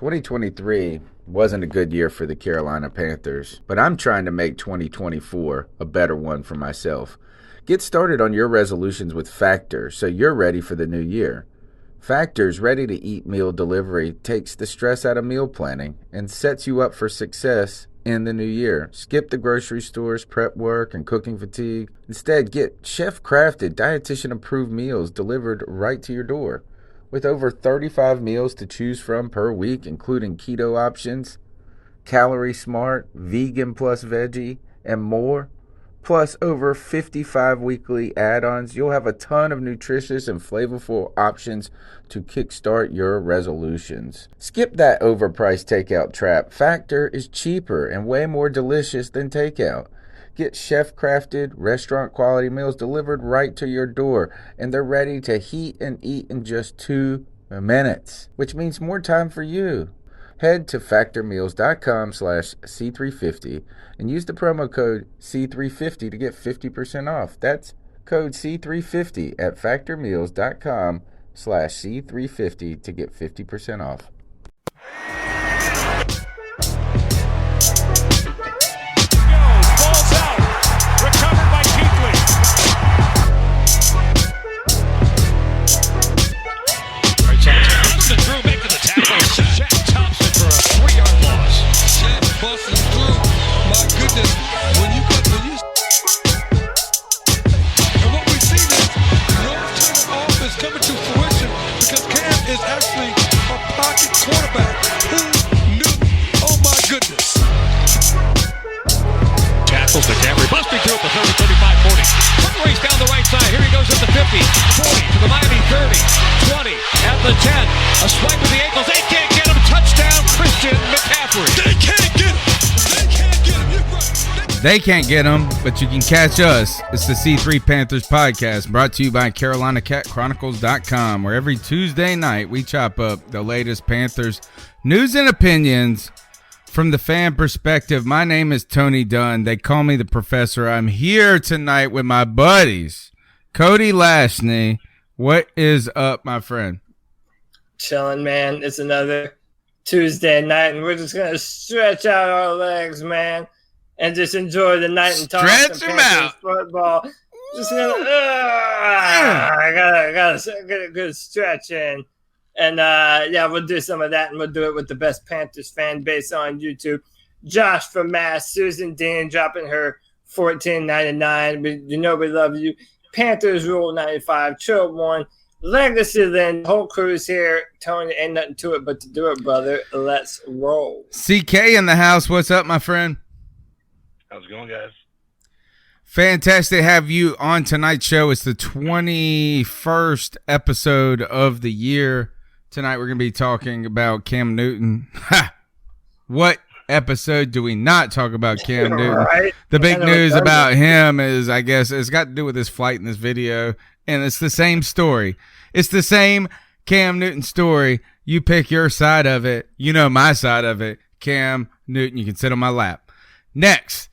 2023 wasn't a good year for the Carolina Panthers, but I'm trying to make 2024 a better one for myself. Get started on your resolutions with Factor so you're ready for the new year. Factor's ready-to-eat meal delivery takes the stress out of meal planning and sets you up for success in the new year. Skip the grocery stores, prep work, and cooking fatigue. Instead, get chef-crafted, dietitian-approved meals delivered right to your door. With over 35 meals to choose from per week, including keto options, calorie smart, vegan plus veggie, and more, plus over 55 weekly add-ons, you'll have a ton of nutritious and flavorful options to kickstart your resolutions. Skip that overpriced takeout trap. Factor is cheaper and way more delicious than takeout. Get chef-crafted, restaurant-quality meals delivered right to your door, and they're ready to heat and eat in just 2 minutes, which means more time for you. Head to factormeals.com/C350 and use the promo code C350 to get 50% off. That's code C350 at factormeals.com/C350 to get 50% off. The 10, a swipe with the ankles, they can't get him, touchdown, Christian McCaffrey. They can't get him, you're right. They can't get him, but you can catch us. It's the C3 Panthers podcast, brought to you by CarolinaCatChronicles.com, where every Tuesday night we chop up the latest Panthers news and opinions from the fan perspective. My name is Tony Dunn. They call me the professor. I'm here tonight with my buddies, Cody Lashney. What is up, my friend? Chilling, man. It's another Tuesday night, and we're just gonna stretch out our legs, man, and just enjoy the night and talk stretch them out. Football. Just gonna, I gotta get a good stretch in, and yeah, we'll do some of that, and we'll do it with the best Panthers fan base on YouTube. Josh from Mass, Susan Dean dropping her $14.99. You know we love you. Panthers Rule 95, Chill 1. Legacy, then whole crew's here. Tony, ain't nothing to it but to do it, brother. Let's roll. CK in the house. What's up, my friend? How's it going, guys? Fantastic to have you on tonight's show. It's the 21st episode of the year. Tonight we're going to be talking about Cam Newton. Ha! What episode do we not talk about Cam Newton? Right? The big news about him is, I guess, it's got to do with his flight in this video, and it's the same story. It's the same Cam Newton story. You pick your side of it. You know my side of it. Cam Newton, you can sit on my lap. Next,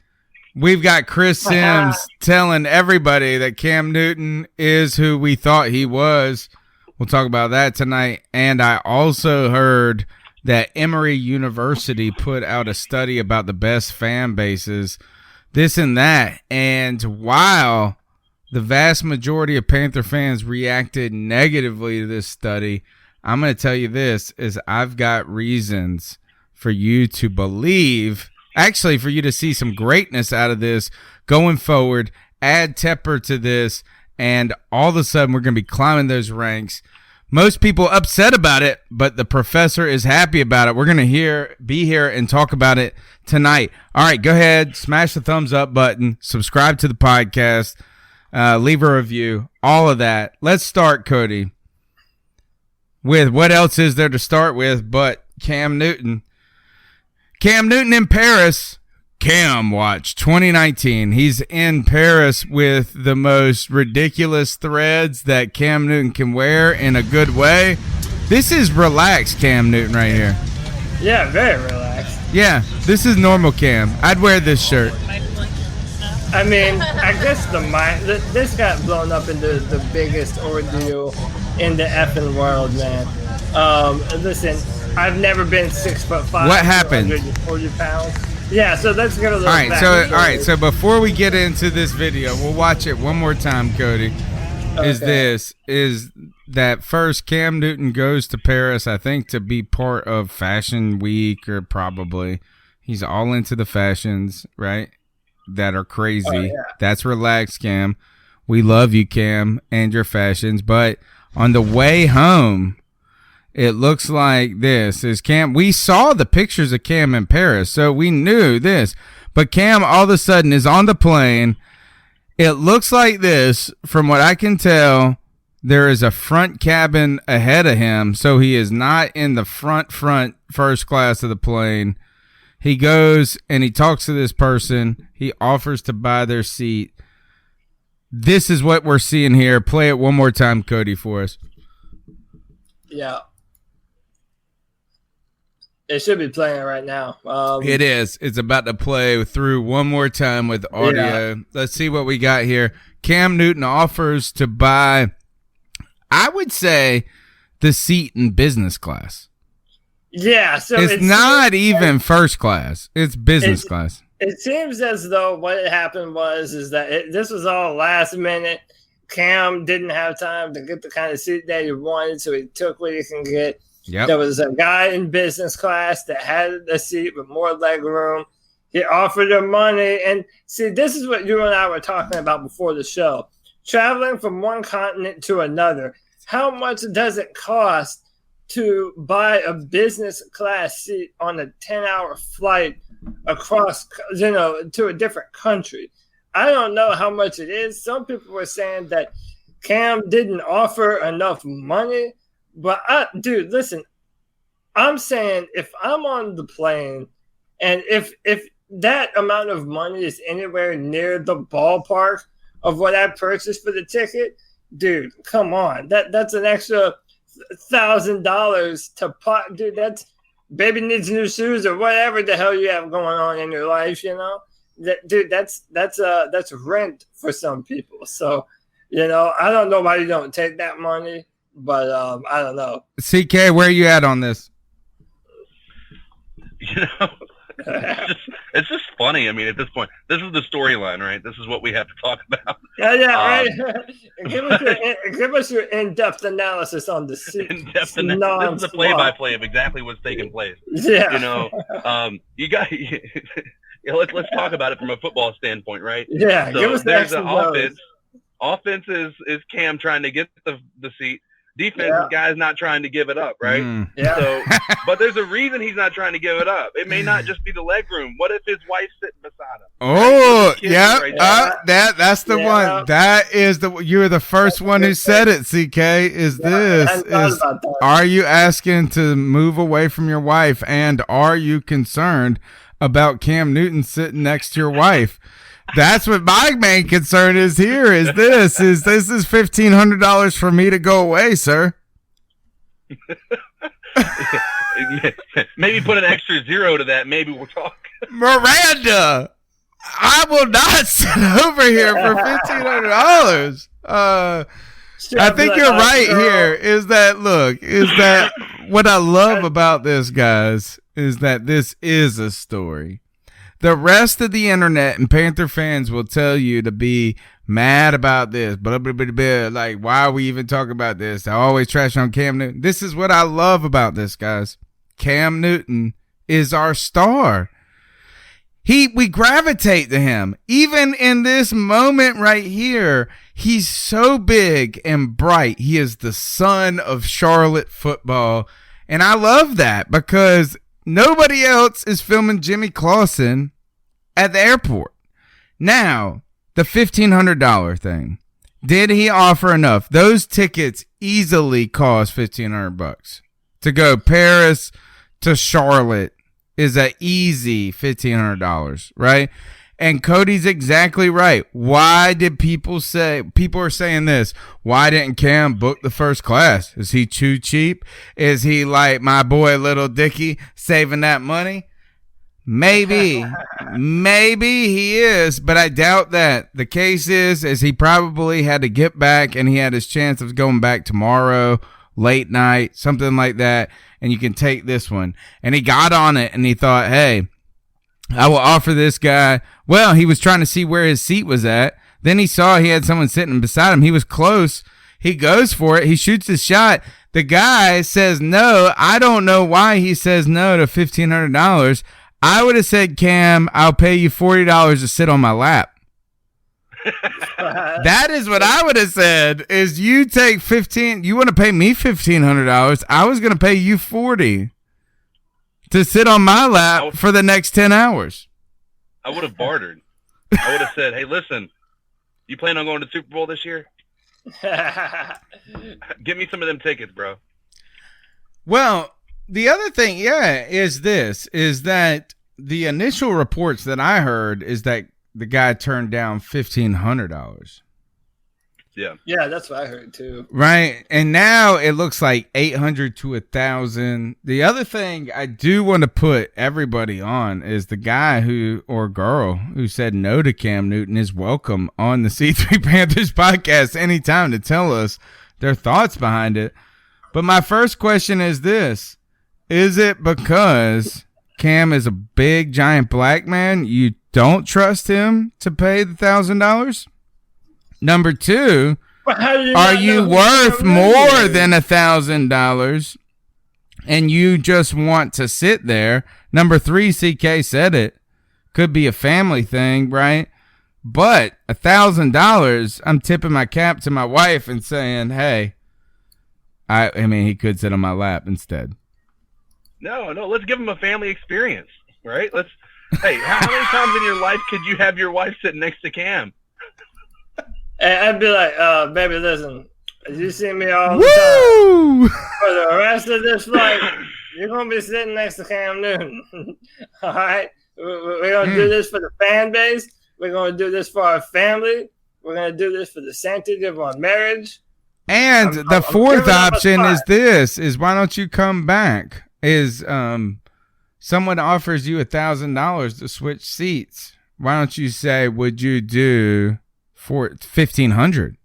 we've got Chris Sims telling everybody that Cam Newton is who we thought he was. We'll talk about that tonight. And I also heard that Emory University put out a study about the best fan bases, this and that. And while the vast majority of Panther fans reacted negatively to this study, I'm going to tell you this, is I've got reasons for you to believe, actually for you to see some greatness out of this going forward. Add Tepper to this, and all of a sudden we're going to be climbing those ranks. Most people upset about it, but the professor is happy about it. We're going to be here and talk about it tonight. All right, go ahead, smash the thumbs up button, subscribe to the podcast, leave a review, all of that. Let's start, Cody, with what else is there to start with but Cam Newton. Cam Newton in Paris. Cam Watch 2019. He's in Paris with the most ridiculous threads that Cam Newton can wear in a good way. This is relaxed Cam Newton right here. Yeah, very relaxed. Yeah, this is normal Cam. I'd wear this shirt. I mean, I guess this got blown up into the biggest ordeal in the effing world, man. Listen, I've never been 6'5". What happened? 140 pounds. Yeah, so let's get a little. All right. So before we get into this video, we'll watch it one more time, Cody. Okay. Is that first Cam Newton goes to Paris, I think, to be part of Fashion Week, or probably he's all into the fashions, right? That are crazy. Oh, yeah. That's relaxed, Cam. We love you, Cam, and your fashions. But on the way home, it looks like this is Cam. We saw the pictures of Cam in Paris, so we knew this. But Cam all of a sudden is on the plane. It looks like this, from what I can tell. There is a front cabin ahead of him, so he is not in the front first class of the plane. He goes and he talks to this person. He offers to buy their seat. This is what we're seeing here. Play it one more time, Cody, for us. Yeah. It should be playing right now. It is. It's about to play through one more time with audio. Yeah. Let's see what we got here. Cam Newton offers to buy, I would say, the seat in business class. Yeah. So it's not even first class. It's business class. It seems as though what had happened is that this was all last minute. Cam didn't have time to get the kind of seat that he wanted, so he took what he can get. Yep. There was a guy in business class that had a seat with more leg room. He offered him money. And see, this is what you and I were talking about before the show. Traveling from one continent to another. How much does it cost to buy a business class seat on a 10-hour flight across, to a different country? I don't know how much it is. Some people were saying that Cam didn't offer enough money. But, dude, listen, I'm saying if I'm on the plane and if that amount of money is anywhere near the ballpark of what I purchased for the ticket, dude, come on. That's an extra $1,000 to pot. Dude, that's baby needs new shoes or whatever the hell you have going on in your life, Dude, that's rent for some people. So, I don't know why you don't take that money. But I don't know. CK, where are you at on this? It's just funny. I mean, at this point, this is the storyline, right? This is what we have to talk about. Yeah, right. give us your in-depth analysis on the in-depth analysis. This is the play-by-play of exactly what's taking place. Yeah. You got. Let's talk about it from a football standpoint, right? Yeah. So give us there's an offense. Offense is Cam trying to get the seat. Defense is guys not trying to give it up, right? Yeah. So, but there's a reason he's not trying to give it up. It may not just be the leg room. What if his wife's sitting beside him? Oh, yeah. Right that's the one. That is you're the first one who said it, CK, are you asking to move away from your wife, and are you concerned about Cam Newton sitting next to your wife? That's what my main concern is here. This is $1,500 for me to go away, sir. Maybe put an extra zero to that. Maybe we'll talk. Miranda, I will not sit over here for $1,500. I think you're right here. Is that what I love about this, guys, is that this is a story. The rest of the internet and Panther fans will tell you to be mad about this, blah, blah, blah, blah. Like, why are we even talking about this? I always trash on Cam Newton. This is what I love about this, guys. Cam Newton is our star. We gravitate to him. Even in this moment right here, he's so big and bright. He is the son of Charlotte football. And I love that because nobody else is filming Jimmy Clausen at the airport. Now, the $1,500 thing. Did he offer enough? Those tickets easily cost $1,500 to go Paris to Charlotte is an easy $1,500, right? And Cody's exactly right. Why did people are saying this? Why didn't Cam book the first class? Is he too cheap? Is he like my boy Little Dicky saving that money? Maybe he is, but I doubt that. The case is he probably had to get back, and he had his chance of going back tomorrow, late night, something like that, and you can take this one. And he got on it and he thought, hey, I will offer this guy. Well, he was trying to see where his seat was at. Then he saw he had someone sitting beside him. He was close. He goes for it. He shoots his shot. The guy says no. I don't know why he says no to $1,500. I would have said, Cam, I'll pay you $40 to sit on my lap. That is what I would have said. Is you take 15? You want to pay me $1,500? I was going to pay you $40 to sit on my lap for the next 10 hours. I would have bartered. I would have said, hey, listen, you plan on going to the Super Bowl this year? Give me some of them tickets, bro. Well, the other thing, is that the initial reports that I heard is that the guy turned down $1,500. Yeah, that's what I heard too. Right, and now it looks like $800 to $1,000. The other thing I do want to put everybody on is the guy or girl who said no to Cam Newton is welcome on the C3 Panthers podcast anytime to tell us their thoughts behind it. But my first question is this: is it because Cam is a big giant black man? You don't trust him to pay the $1,000? Number two, are you worth more than $1,000 and you just want to sit there? Number three, CK said it. Could be a family thing, right? But $1,000, I'm tipping my cap to my wife and saying, hey, I mean, he could sit on my lap instead. No, let's give him a family experience, right? Hey, how many times in your life could you have your wife sitting next to Cam? And I'd be like, baby, listen, you see me all the time. For the rest of this flight, you're going to be sitting next to Cam Newton. All right? We're going to do this for the fan base. We're going to do this for our family. We're going to do this for the sanctity of our marriage. And the fourth option is why don't you come back? Someone offers you $1,000 to switch seats. Why don't you say, would you do for $1,500?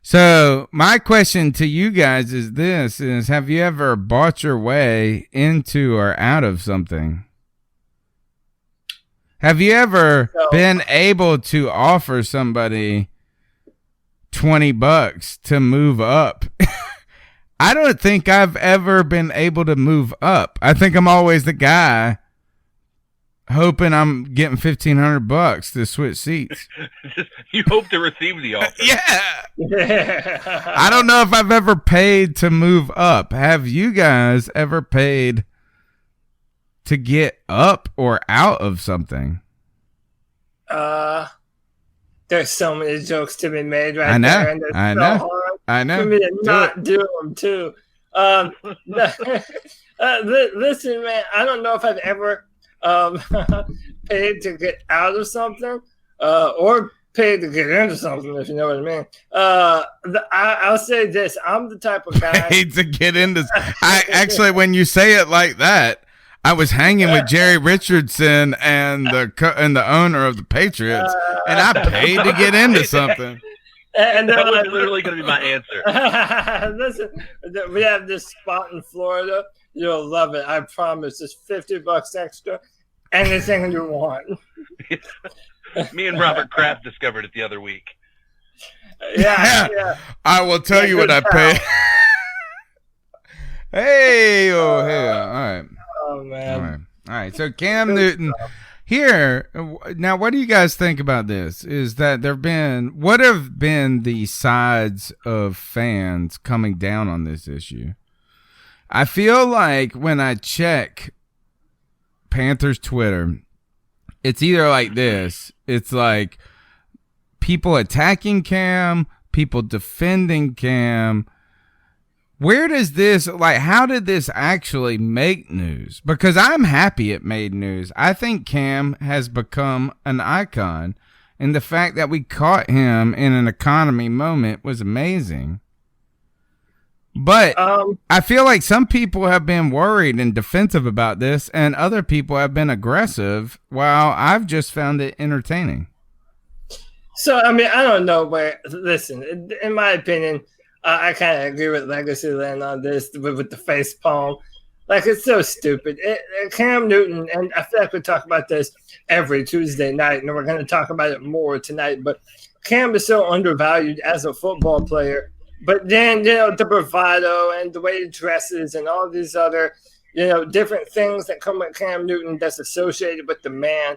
So my question to you guys is this: have you ever bought your way into or out of something? Have you ever been able to offer somebody $20 to move up? I don't think I've ever been able to move up. I think I'm always the guy hoping I'm getting $1,500 to switch seats. You hope to receive the offer. Yeah. I don't know if I've ever paid to move up. Have you guys ever paid to get up or out of something? There's so many jokes to be made right I know. there. And I so know. hard I know. for me to not do them too. Listen, man, I don't know if I've ever paid to get out of something or paid to get into something, if you know what I mean. I'll say this: I'm the type of guy paid to get into. Actually, when you say it like that, I was hanging with Jerry Richardson and the owner of the Patriots, and I paid to get into something. And that was literally going to be my answer. Listen, we have this spot in Florida. You'll love it. I promise. It's $50 extra. Anything you want. Me and Robert Kraft discovered it the other week. Yeah. I will tell you what I paid. Hey, all right. Oh, man. All right. So Cam Newton here. Now, what do you guys think about this? Is that what have been the sides of fans coming down on this issue? I feel like when I check Panthers Twitter, it's either like this. It's like people attacking Cam, people defending Cam. Where does this, how did this actually make news? Because I'm happy it made news. I think Cam has become an icon, and the fact that we caught him in an economy moment was amazing. But I feel like some people have been worried and defensive about this, and other people have been aggressive, while I've just found it entertaining. So, I mean, I don't know where – listen, in my opinion, I kind of agree with Legacy Land on this with the face palm. Like, it's so stupid. Cam Newton, and I feel like we talk about this every Tuesday night, and we're going to talk about it more tonight, but Cam is so undervalued as a football player. But then, the bravado and the way he dresses and all these other, different things that come with Cam Newton that's associated with the man.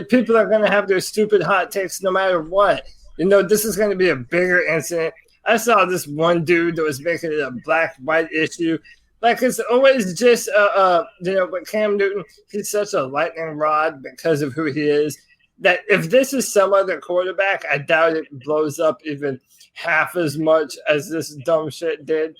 People are going to have their stupid hot takes no matter what. This is going to be a bigger incident. I saw this one dude that was making it a black-white issue. Like, it's always just, with Cam Newton, he's such a lightning rod because of who he is, that if this is some other quarterback, I doubt it blows up even half as much as this dumb shit did.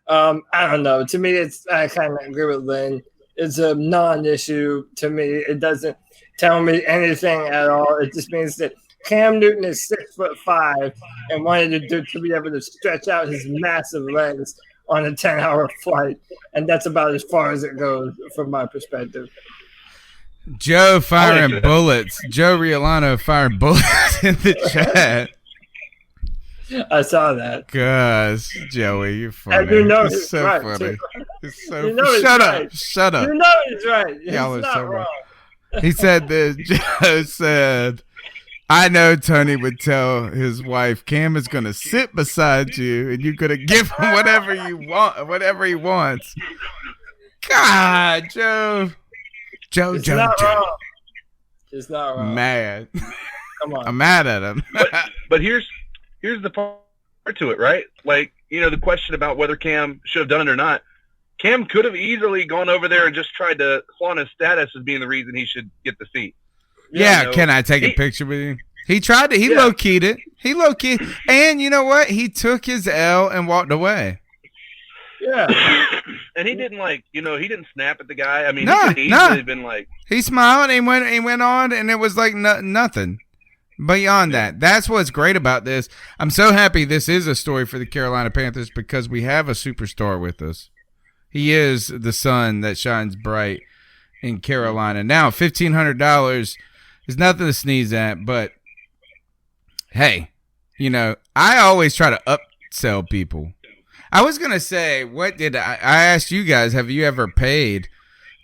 I don't know. To me, I kind of agree with Lynn. It's a non-issue to me. It doesn't tell me anything at all. It just means that Cam Newton is 6'5" and wanted to be able to stretch out his massive legs on a 10-hour flight, and that's about as far as it goes from my perspective. Joe firing bullets. Joe Riolano firing bullets in the chat. I saw that. Gosh, Joey, you're funny. And it's so right, funny. Too. It's so Shut right. up. Shut up. He's right. Y'all He's are not so wrong. He said this. Joe said, I know Tony would tell his wife, Cam is going to sit beside you and you're going to give him whatever you want, whatever he wants. God, Joe. Joe. It's not wrong. Mad. Come on. I'm mad at him. But here's the part to it, right? Like, the question about whether Cam should have done it or not. Cam could have easily gone over there and just tried to flaunt his status as being the reason he should get the seat. Yeah, can I take a picture with you? He tried to. He low-keyed it. He low-keyed. And you know what? He took his L and walked away. Yeah. And he didn't he didn't snap at the guy. I mean, No, he could easily have been like. He smiled and went on, and it was like nothing. Beyond that, that's what's great about this. I'm so happy this is a story for the Carolina Panthers because we have a superstar with us. He is the sun that shines bright in Carolina. Now, $1,500 is nothing to sneeze at, but hey, I always try to upsell people. I was going to say, I asked you guys, have you ever paid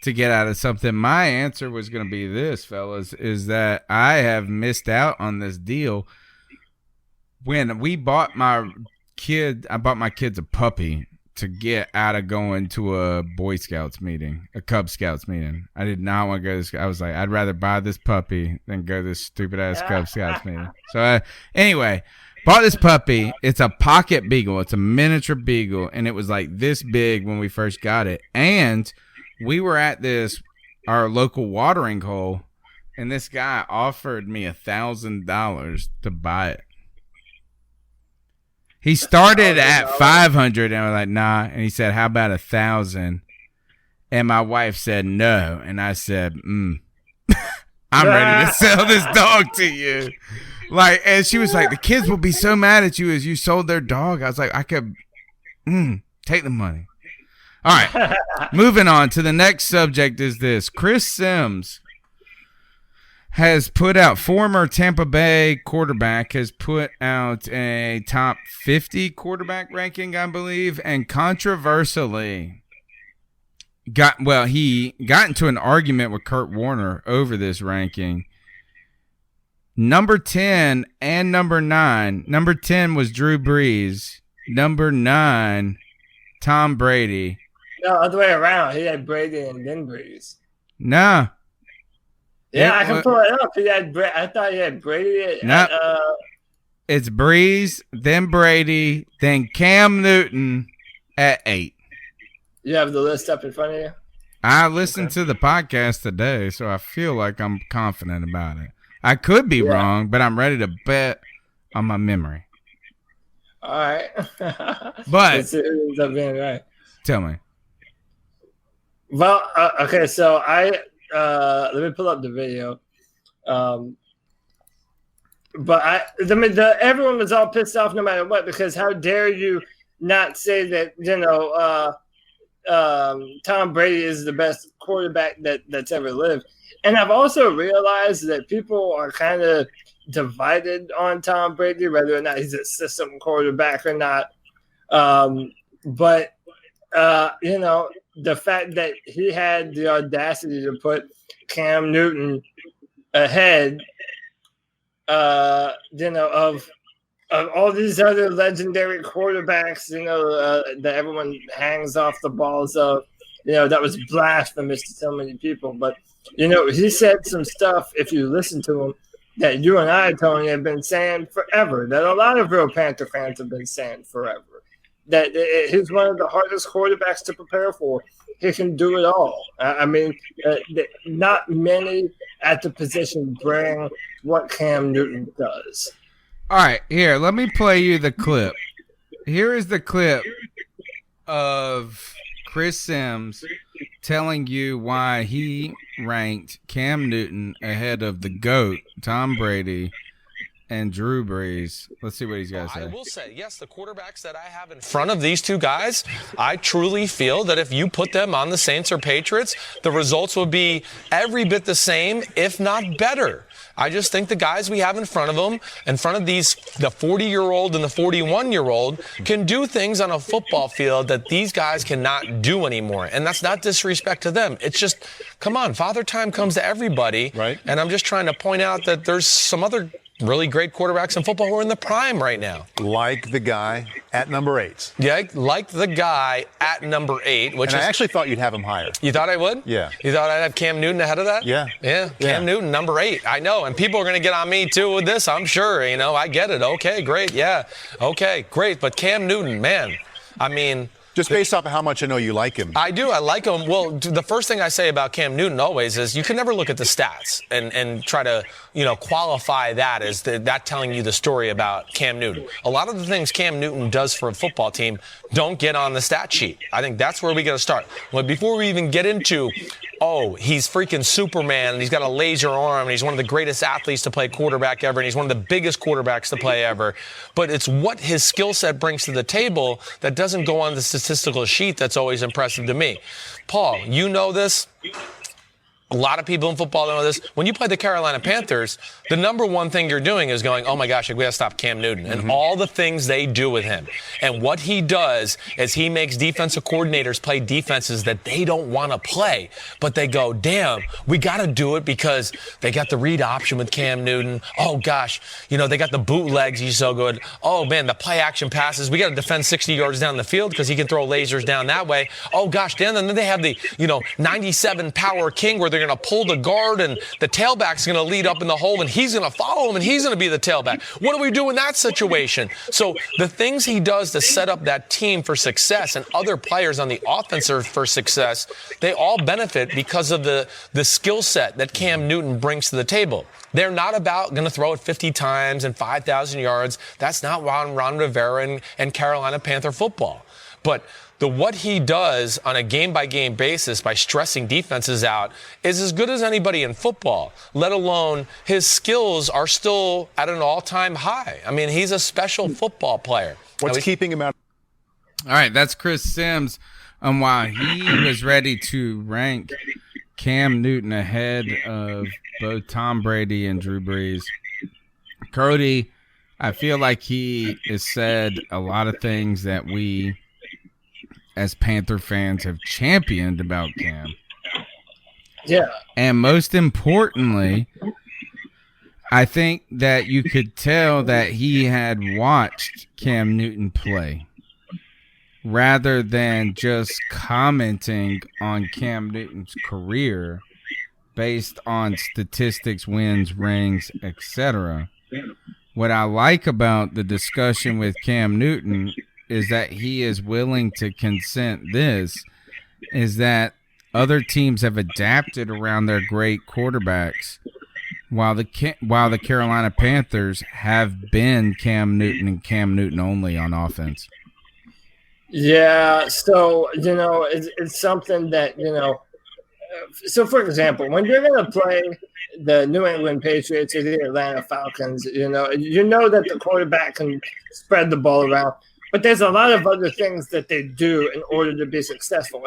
to get out of something? My answer was going to be this, fellas, is that I have missed out on this deal. When we bought I bought my kids a puppy to get out of going to a Boy Scouts meeting, a Cub Scouts meeting. I did not want to go to I was like, I'd rather buy this puppy than go to this stupid-ass Cub Scouts meeting. So, anyway, bought this puppy. It's a pocket beagle. It's a miniature beagle, and it was like this big when we first got it. And we were at our local watering hole, and this guy offered me $1,000 to buy it. He started at 500, and I was like, nah. And he said, how about 1,000? And my wife said no, and I said, I'm ready to sell this dog to you. And she was like, the kids will be so mad at you as you sold their dog. I was like, I could take the money. All right, moving on to the next subject is this. Chris Sims has put out, former Tampa Bay quarterback, has put out a top 50 quarterback ranking, I believe, and controversially he got into an argument with Kurt Warner over this ranking. Number 10 and number 9. Number 10 was Drew Brees. Number 9, Tom Brady. No, other way around. He had Brady and then Brees. Nah. Yeah, I can pull it up. I thought he had Brady. It's Brees, then Brady, then Cam Newton at 8. You have the list up in front of you? I listened to the podcast today, so I feel like I'm confident about it. I could be wrong, but I'm ready to bet on my memory. All right. But let's see who ends up being right. Tell me. Well, okay, so let me pull up the video. But everyone was all pissed off no matter what, because how dare you not say that, Tom Brady is the best quarterback that's ever lived. And I've also realized that people are kind of divided on Tom Brady, whether or not he's a system quarterback or not. But the fact that he had the audacity to put Cam Newton ahead, of all these other legendary quarterbacks, that everyone hangs off the balls of, that was blasphemous to so many people. But, he said some stuff, if you listen to him, that you and I, Tony, have been saying forever, that a lot of real Panther fans have been saying forever, that he's one of the hardest quarterbacks to prepare for. He can do it all. Not many at the position bring what Cam Newton does. All right, here, let me play you the clip. Here is the clip of Chris Sims telling you why he ranked Cam Newton ahead of the GOAT, Tom Brady, and Drew Brees. Let's see what he's got to say. I will say, yes, the quarterbacks that I have in front of these two guys, I truly feel that if you put them on the Saints or Patriots, the results would be every bit the same, if not better. I just think the guys we have in front of them, in front of the 40-year-old and the 41-year-old, can do things on a football field that these guys cannot do anymore. And that's not disrespect to them. It's just, come on, father time comes to everybody. Right. And I'm just trying to point out that there's some other really great quarterbacks in football who are in the prime right now. Like the guy at number 8. Yeah, like the guy at number 8. I actually thought you'd have him higher. You thought I would? Yeah. You thought I'd have Cam Newton ahead of that? Yeah. Yeah, Cam Newton, number 8. I know, and people are going to get on me, too, with this, I'm sure. I get it. Okay, great, yeah. Okay, great. But Cam Newton, man, just based off of how much I know you like him. I do. I like him. Well, the first thing I say about Cam Newton always is you can never look at the stats and try to, qualify that as that telling you the story about Cam Newton. A lot of the things Cam Newton does for a football team don't get on the stat sheet. I think that's where we got to start. But before we even get into, he's freaking Superman, and he's got a laser arm, and he's one of the greatest athletes to play quarterback ever, and he's one of the biggest quarterbacks to play ever. But it's what his skill set brings to the table that doesn't go on the statistical sheet that's always impressive to me. Paul, you know this. A lot of people in football know this. When you play the Carolina Panthers, the number one thing you're doing is going, oh, my gosh, we got to stop Cam Newton and all the things they do with him. And what he does is he makes defensive coordinators play defenses that they don't want to play. But they go, damn, we got to do it because they got the read option with Cam Newton. Oh, gosh, they got the bootlegs. He's so good. Oh, man, the play action passes. We got to defend 60 yards down the field because he can throw lasers down that way. Oh, gosh, then they have the, 97 power king where they're going to pull the guard and the tailback's going to lead up in the hole and he's going to follow him and he's going to be the tailback. What do we do in that situation? So the things he does to set up that team for success and other players on the offense for success, they all benefit because of the skill set that Cam Newton brings to the table. They're not about going to throw it 50 times and 5,000 yards. That's not Ron Rivera and Carolina Panther football. But what he does on a game-by-game basis by stressing defenses out is as good as anybody in football, let alone his skills are still at an all-time high. He's a special football player. What's keeping him out? All right, that's Chris Sims on why he was ready to rank Cam Newton ahead of both Tom Brady and Drew Brees. Cody, I feel like he has said a lot of things that we as Panther fans have championed about Cam. Yeah. And most importantly, I think that you could tell that he had watched Cam Newton play rather than just commenting on Cam Newton's career based on statistics, wins, rings, etc. What I like about the discussion with Cam Newton is that he is willing to consent is that other teams have adapted around their great quarterbacks while the Carolina Panthers have been Cam Newton and Cam Newton only on offense. Yeah, so, it's something that, so for example, when you're going to play the New England Patriots or the Atlanta Falcons, you know that the quarterback can spread the ball around. But there's a lot of other things that they do in order to be successful.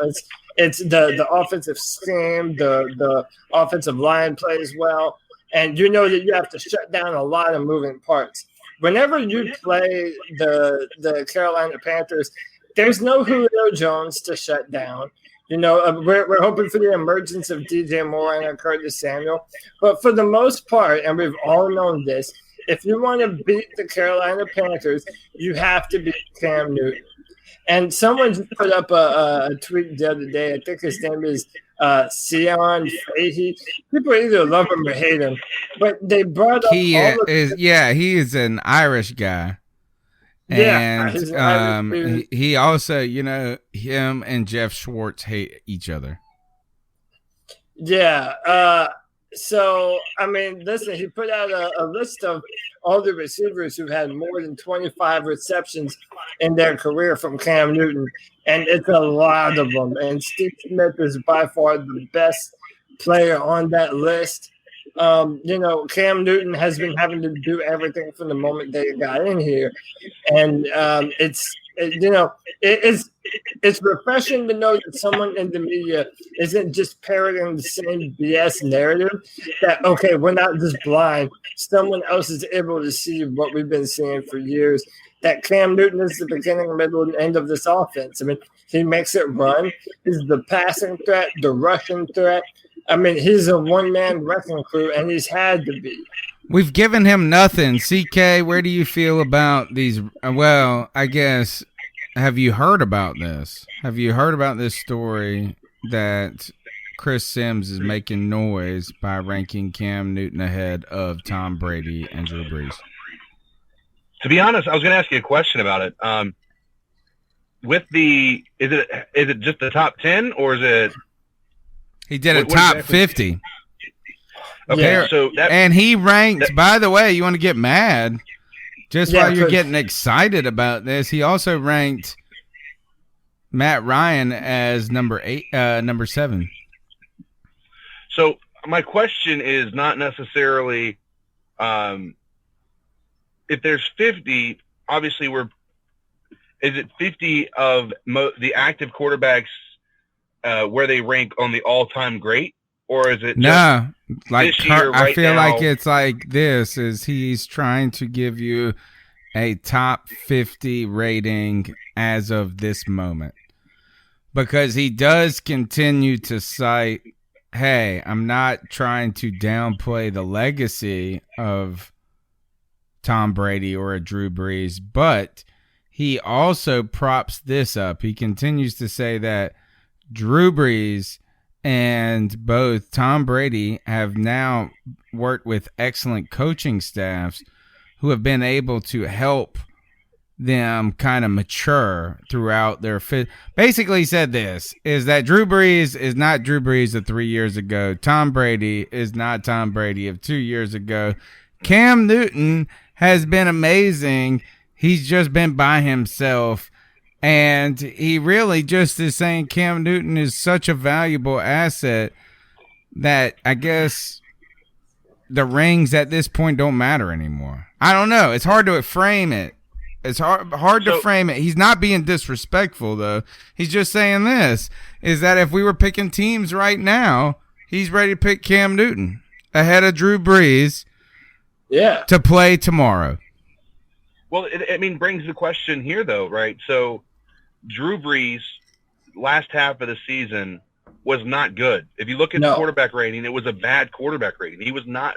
It's the offensive scheme, the offensive line plays well, and that you have to shut down a lot of moving parts. whenever you play the Carolina Panthers, there's no Julio Jones to shut down. We're hoping for the emergence of DJ Moore and Curtis Samuel. But for the most part, and we've all known this, if you want to beat the Carolina Panthers, you have to beat Cam Newton. And someone just put up a tweet the other day. I think his name is Sion Fahey. People either love him or hate him. But they brought up he is an Irish guy. And he also, him and Jeff Schwartz hate each other. Yeah. So, I mean, listen, he put out a list of all the receivers who've had more than 25 receptions in their career from Cam Newton, and it's a lot of them. And Steve Smith is by far the best player on that list. Cam Newton has been having to do everything from the moment they got in here, and it's refreshing to know that someone in the media isn't just parroting the same BS narrative. That okay, we're not just blind. Someone else is able to see what we've been seeing for years. That Cam Newton is the beginning, middle, and end of this offense. I mean, he makes it run. He's the passing threat, the rushing threat. I mean, he's a one-man wrecking crew, and he's had to be. We've given him nothing. CK, where do you feel about these? Well, I guess, have you heard about this? Have you heard about this story that Chris Sims is making noise by ranking Cam Newton ahead of Tom Brady and Drew Brees? To be honest, I was going to ask you a question about it. Is it just the top 10 or is it? He did a top 50. Okay, yeah. And he ranked, by the way, you want to get mad, while you're getting excited about this, he also ranked Matt Ryan as number 7. So my question is not necessarily if there's 50, obviously is it 50 of the active quarterbacks where they rank on the all-time great, or is it just this year, I feel now, like it's like this is he's trying to give you a top 50 rating as of this moment, because he does continue to cite, hey, I'm not trying to downplay the legacy of Tom Brady or a Drew Brees, but he also props this up. He continues to say that Drew Brees and both Tom Brady have now worked with excellent coaching staffs who have been able to help them kind of mature throughout their fit. Basically, he said this, is that Drew Brees is not Drew Brees of 3 years ago. Tom Brady is not Tom Brady of 2 years ago. Cam Newton has been amazing. He's just been by himself. And he really just is saying Cam Newton is such a valuable asset that I guess the rings at this point don't matter anymore. I don't know. It's hard to frame it. It's hard to frame it. He's not being disrespectful, though. He's just saying this, is that if we were picking teams right now, he's ready to pick Cam Newton ahead of Drew Brees to play tomorrow. Well, it brings the question here, though, right? So Drew Brees, last half of the season, was not good. If you look at the quarterback rating, it was a bad quarterback rating. He was not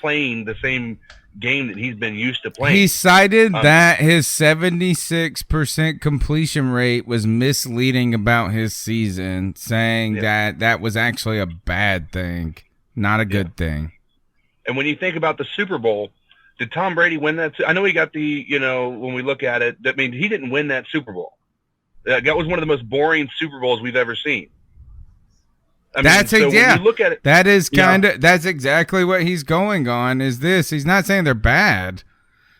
playing the same game that he's been used to playing. He cited that his 76% completion rate was misleading about his season, saying that was actually a bad thing, not a good thing. And when you think about the Super Bowl, did Tom Brady win that? I know he got when we look at it, he didn't win that Super Bowl. That was one of the most boring Super Bowls we've ever seen. When you look at it, that is that's exactly what he's going on. Is this? He's not saying they're bad.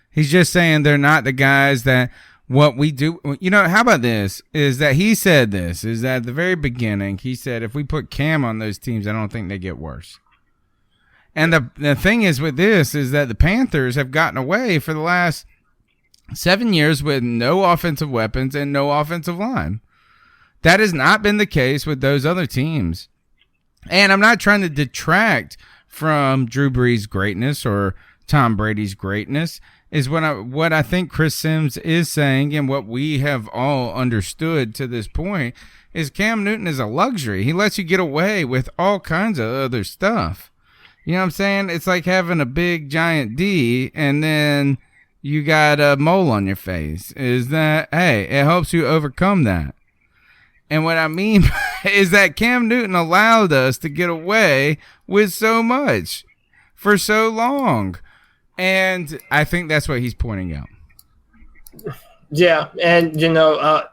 He's just saying they're not the guys that what we do. How about this? Is that he said this? Is that at the very beginning he said if we put Cam on those teams, I don't think they get worse. And the thing is with this is that the Panthers have gotten away for the last 7 years with no offensive weapons and no offensive line. That has not been the case with those other teams. And I'm not trying to detract from Drew Brees' greatness or Tom Brady's greatness. is what I think Chris Sims is saying, and what we have all understood to this point, is Cam Newton is a luxury. He lets you get away with all kinds of other stuff. You know what I'm saying? It's like having a big giant D and then you got a mole on your face. Is that, hey, it helps you overcome that. And what I mean is that Cam Newton allowed us to get away with so much for so long. And I think that's what he's pointing out. Yeah. And, for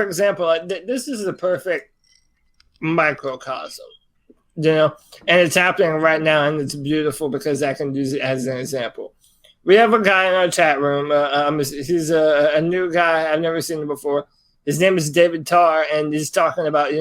example, this is the perfect microcosm, and it's happening right now, and it's beautiful because I can use it as an example. We have a guy in our chat room. He's a new guy. I've never seen him before. His name is David Tarr, and he's talking about,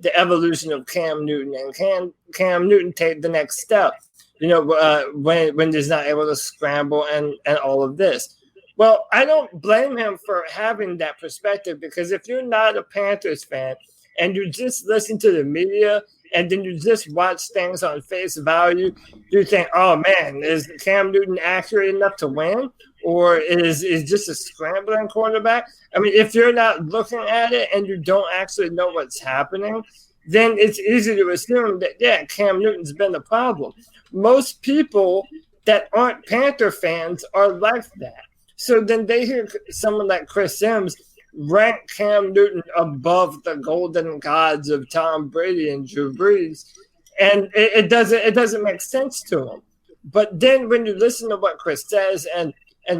the evolution of Cam Newton, and can Cam Newton take the next step, when he's not able to scramble and all of this. Well, I don't blame him for having that perspective, because if you're not a Panthers fan and you just listen to the media and then you just watch things on face value, you think, oh, man, is Cam Newton accurate enough to win? Or is just a scrambling quarterback? I mean, if you're not looking at it and you don't actually know what's happening, then it's easy to assume that, yeah, Cam Newton's been the problem. Most people that aren't Panther fans are like that. So then they hear someone like Chris Sims rank Cam Newton above the golden gods of Tom Brady and Drew Brees, and it doesn't make sense to them. But then when you listen to what Chris says, and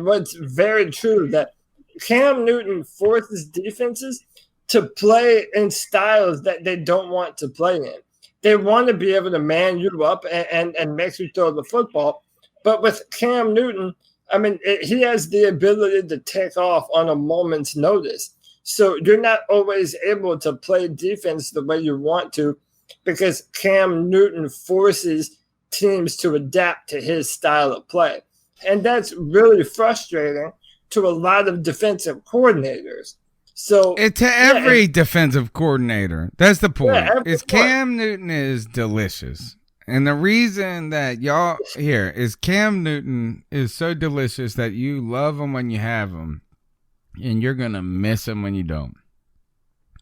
what's very true, that Cam Newton forces defenses to play in styles that they don't want to play in. They want to be able to man you up and make you throw the football. But with Cam Newton, I mean, he has the ability to take off on a moment's notice. So you're not always able to play defense the way you want to, because Cam Newton forces teams to adapt to his style of play. And that's really frustrating to a lot of defensive coordinators. So every defensive coordinator. That's the point. Yeah, Cam Newton is delicious. And the reason that y'all here is Cam Newton is so delicious that you love him when you have him, and you're going to miss him when you don't.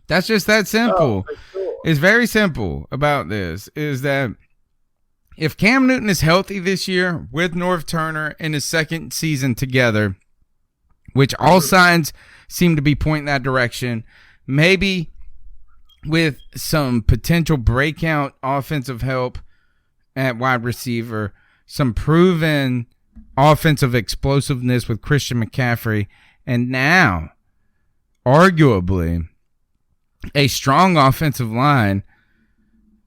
That's just that simple. Oh, sure. It's very simple about this, is that if Cam Newton is healthy this year with Norv Turner in his second season together, which all signs seem to be pointing that direction, maybe with some potential breakout offensive help at wide receiver, some proven offensive explosiveness with Christian McCaffrey, and now, arguably, a strong offensive line.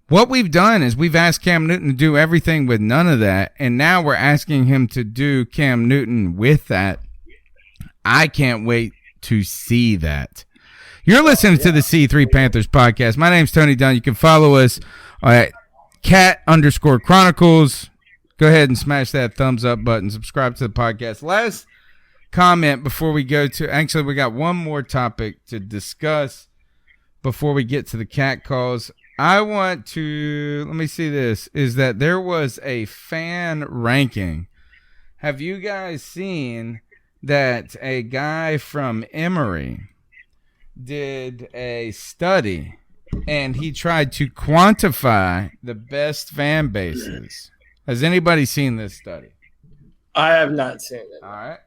What we've done is we've asked Cam Newton to do everything with none of that, and now we're asking him to do Cam Newton with that. I can't wait to see that. You're listening to the C3 Panthers podcast. My name's Tony Dunn. You can follow us at cat_chronicles. Go ahead and smash that thumbs up button. Subscribe to the podcast. Last comment before we go to, actually, we got one more topic to discuss before we get to the cat calls. I want to, let me see this, is that there was a fan ranking. Have you guys seen that a guy from Emory did a study and he tried to quantify the best fan bases? Has anybody seen this study? I have not seen it. All right.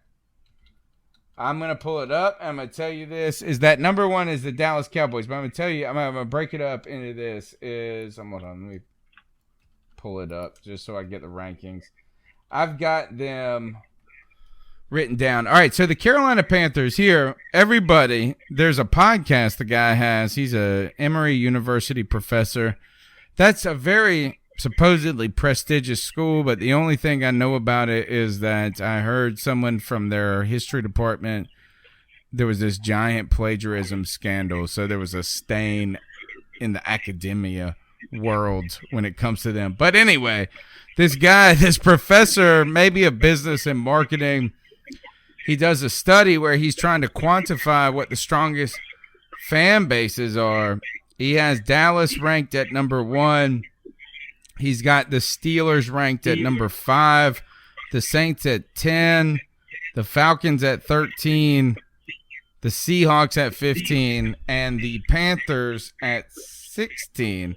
I'm going to pull it up. I'm going to tell you this is that number one is the Dallas Cowboys. But I'm going to tell you, I'm going to break it up into this hold on, let me pull it up just so I get the rankings. I've got them written down. All right, so the Carolina Panthers here, everybody, there's a podcast the guy has. He's a Emory University professor. That's a very supposedly prestigious school, but the only thing I know about it is that I heard someone from their history department, there was this giant plagiarism scandal, so there was a stain in the academia world when it comes to them. But anyway, this guy, this professor, maybe of business and marketing, he does a study where he's trying to quantify what the strongest fan bases are. He has Dallas ranked at number 1. He's got the Steelers ranked at number 5, the Saints at 10, the Falcons at 13, the Seahawks at 15, and the Panthers at 16.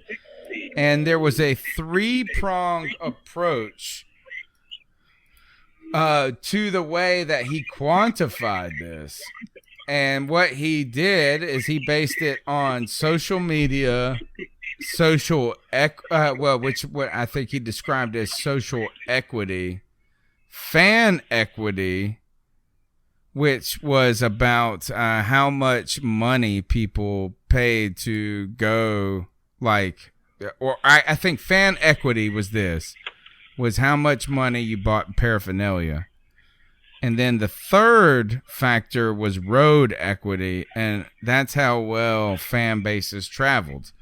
And there was a three-pronged approach to the way that he quantified this. And what he did is he based it on social media, what I think he described as social equity, fan equity, which was about how much money people paid to go, I think fan equity was how much money you bought paraphernalia. And then the third factor was road equity, and that's how well fan bases traveled.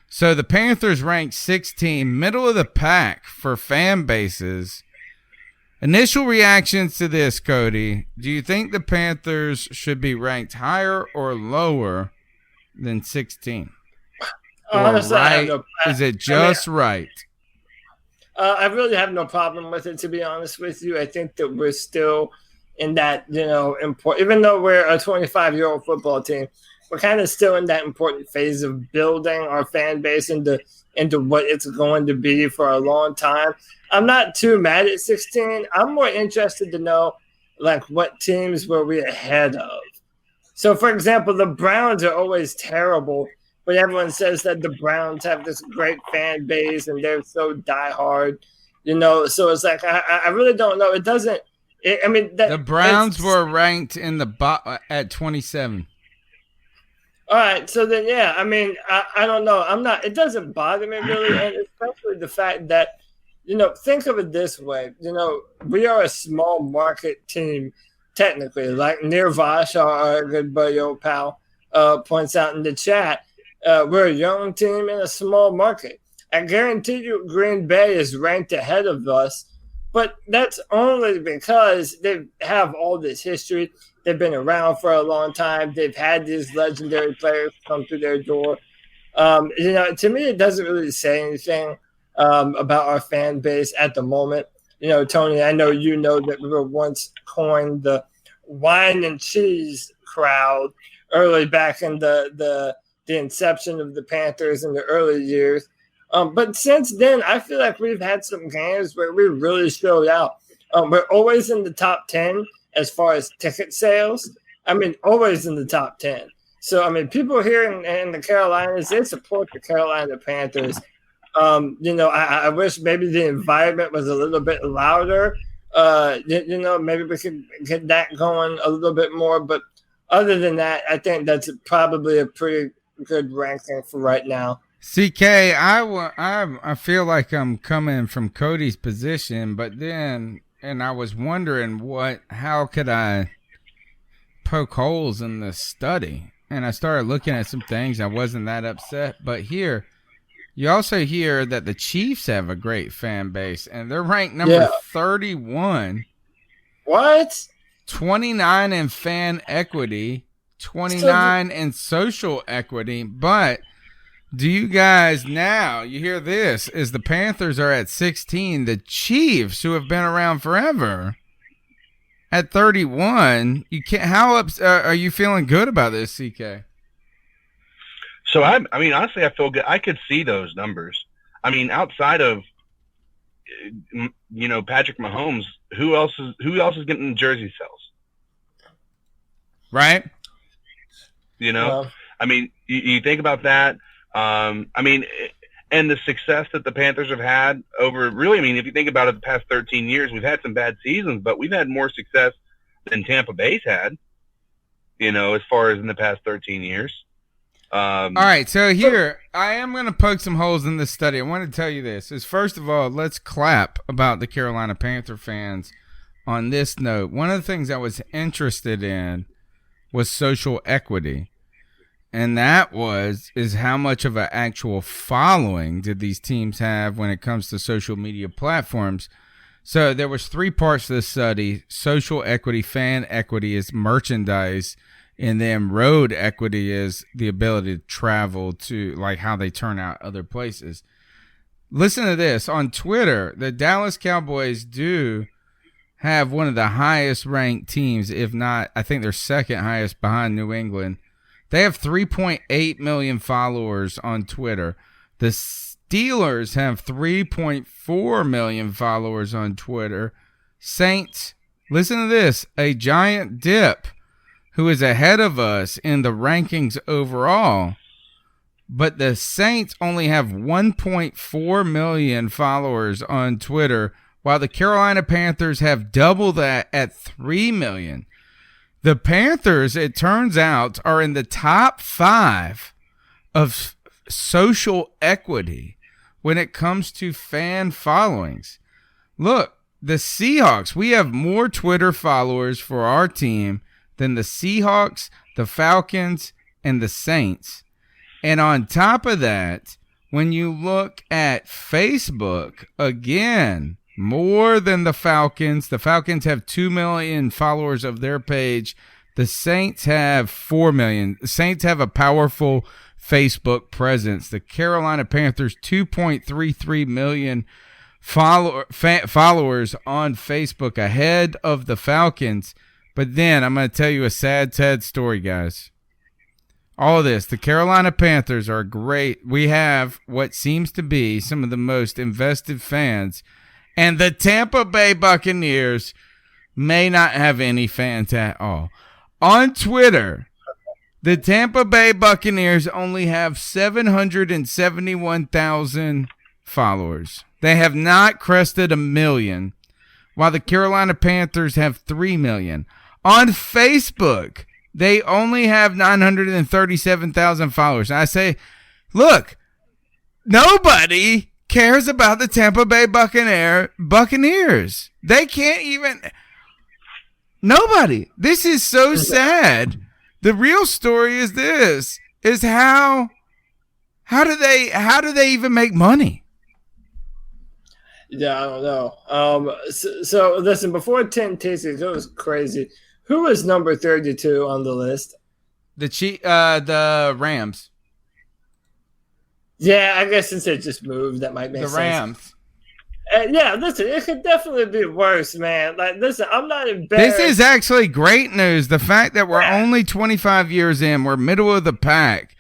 So the Panthers ranked 16, middle of the pack for fan bases. Initial reactions to this, Cody. Do you think the Panthers should be ranked higher or lower than 16? Honestly, right? Is it just right? I really have no problem with it, to be honest with you. I think that we're still in that, important, even though we're a 25-year-old football team, we're kind of still in that important phase of building our fan base into what it's going to be for a long time. I'm not too mad at 16. I'm more interested to know, what teams were we ahead of? So, for example, the Browns are always terrible, but everyone says that the Browns have this great fan base and they're so diehard, So it's I really don't know. It doesn't. The Browns were ranked in the at 27. All right, so then I don't know. It doesn't bother me really, and especially the fact that think of it this way. We are a small market team technically, like Nirvash, our good buddy old pal, points out in the chat. We're a young team in a small market. I guarantee you Green Bay is ranked ahead of us, but that's only because they have all this history. They've been around for a long time. They've had these legendary players come through their door. To me, it doesn't really say anything about our fan base at the moment. Tony, I know that we were once coined the wine and cheese crowd early back in the inception of the Panthers in the early years. But since then, I feel like we've had some games where we really showed out. We're always in the top 10 as far as ticket sales. Always in the top 10. So, people here in the Carolinas, they support the Carolina Panthers. I wish maybe the environment was a little bit louder. Maybe we could get that going a little bit more. But other than that, I think that's probably a pretty good ranking for right now. CK, I feel like I'm coming from Cody's position, but then, and I was wondering how could I poke holes in this study? And I started looking at some things. I wasn't that upset, but here, you also hear that the Chiefs have a great fan base, and they're ranked number 31. What? 29 in fan equity, 29 in social equity, but do you guys now, you hear this, is the Panthers are at 16, the Chiefs, who have been around forever, at 31. You can't. Are you feeling good about this, CK? So honestly, I feel good. I could see those numbers. Outside of Patrick Mahomes, who else is getting jersey sales? Right. You think about that. And the success that the Panthers have had over really, if you think about it, the past 13 years, we've had some bad seasons, but we've had more success than Tampa Bay's had, as far as in the past 13 years. All right. So here, I am going to poke some holes in this study. I want to tell you this is, first of all, let's clap about the Carolina Panther fans on this note. One of the things I was interested in was social equity. And that is how much of an actual following did these teams have when it comes to social media platforms. So there was 3 parts to this study. Social equity, fan equity is merchandise, and then road equity is the ability to travel to, how they turn out other places. Listen to this. On Twitter, the Dallas Cowboys do have one of the highest ranked teams, if not, I think they're second highest behind New England. They have 3.8 million followers on Twitter. The Steelers have 3.4 million followers on Twitter. Saints, listen to this, a giant dip, who is ahead of us in the rankings overall. But the Saints only have 1.4 million followers on Twitter, while the Carolina Panthers have double that at 3 million. The Panthers, it turns out, are in the top 5 of social equity when it comes to fan followings. Look, the Seahawks, we have more Twitter followers for our team than the Seahawks, the Falcons, and the Saints. And on top of that, when you look at Facebook, again, more than the Falcons. The Falcons have 2 million followers of their page. The Saints have 4 million. The Saints have a powerful Facebook presence. The Carolina Panthers, 2.33 million followers on Facebook, ahead of the Falcons. But then I'm going to tell you a sad story, guys. All this, the Carolina Panthers are great. We have what seems to be some of the most invested fans, and the Tampa Bay Buccaneers may not have any fans at all. On Twitter, the Tampa Bay Buccaneers only have 771,000 followers. They have not crested 1 million, while the Carolina Panthers have 3 million. On Facebook, they only have 937,000 followers. I say, look, nobody cares about the Tampa Bay Buccaneers. They can't even. Nobody. This is so sad. The real story is this: is how do they even make money? Yeah, I don't know. So listen, before 10 tasties, it was crazy. Who was number 32 on the list? The Rams. Yeah, I guess since it just moved, that might make sense. The Rams. Yeah, listen, it could definitely be worse, man. Like, listen, I'm not embarrassed. This is actually great news. The fact that we're only 25 years in, we're middle of the pack,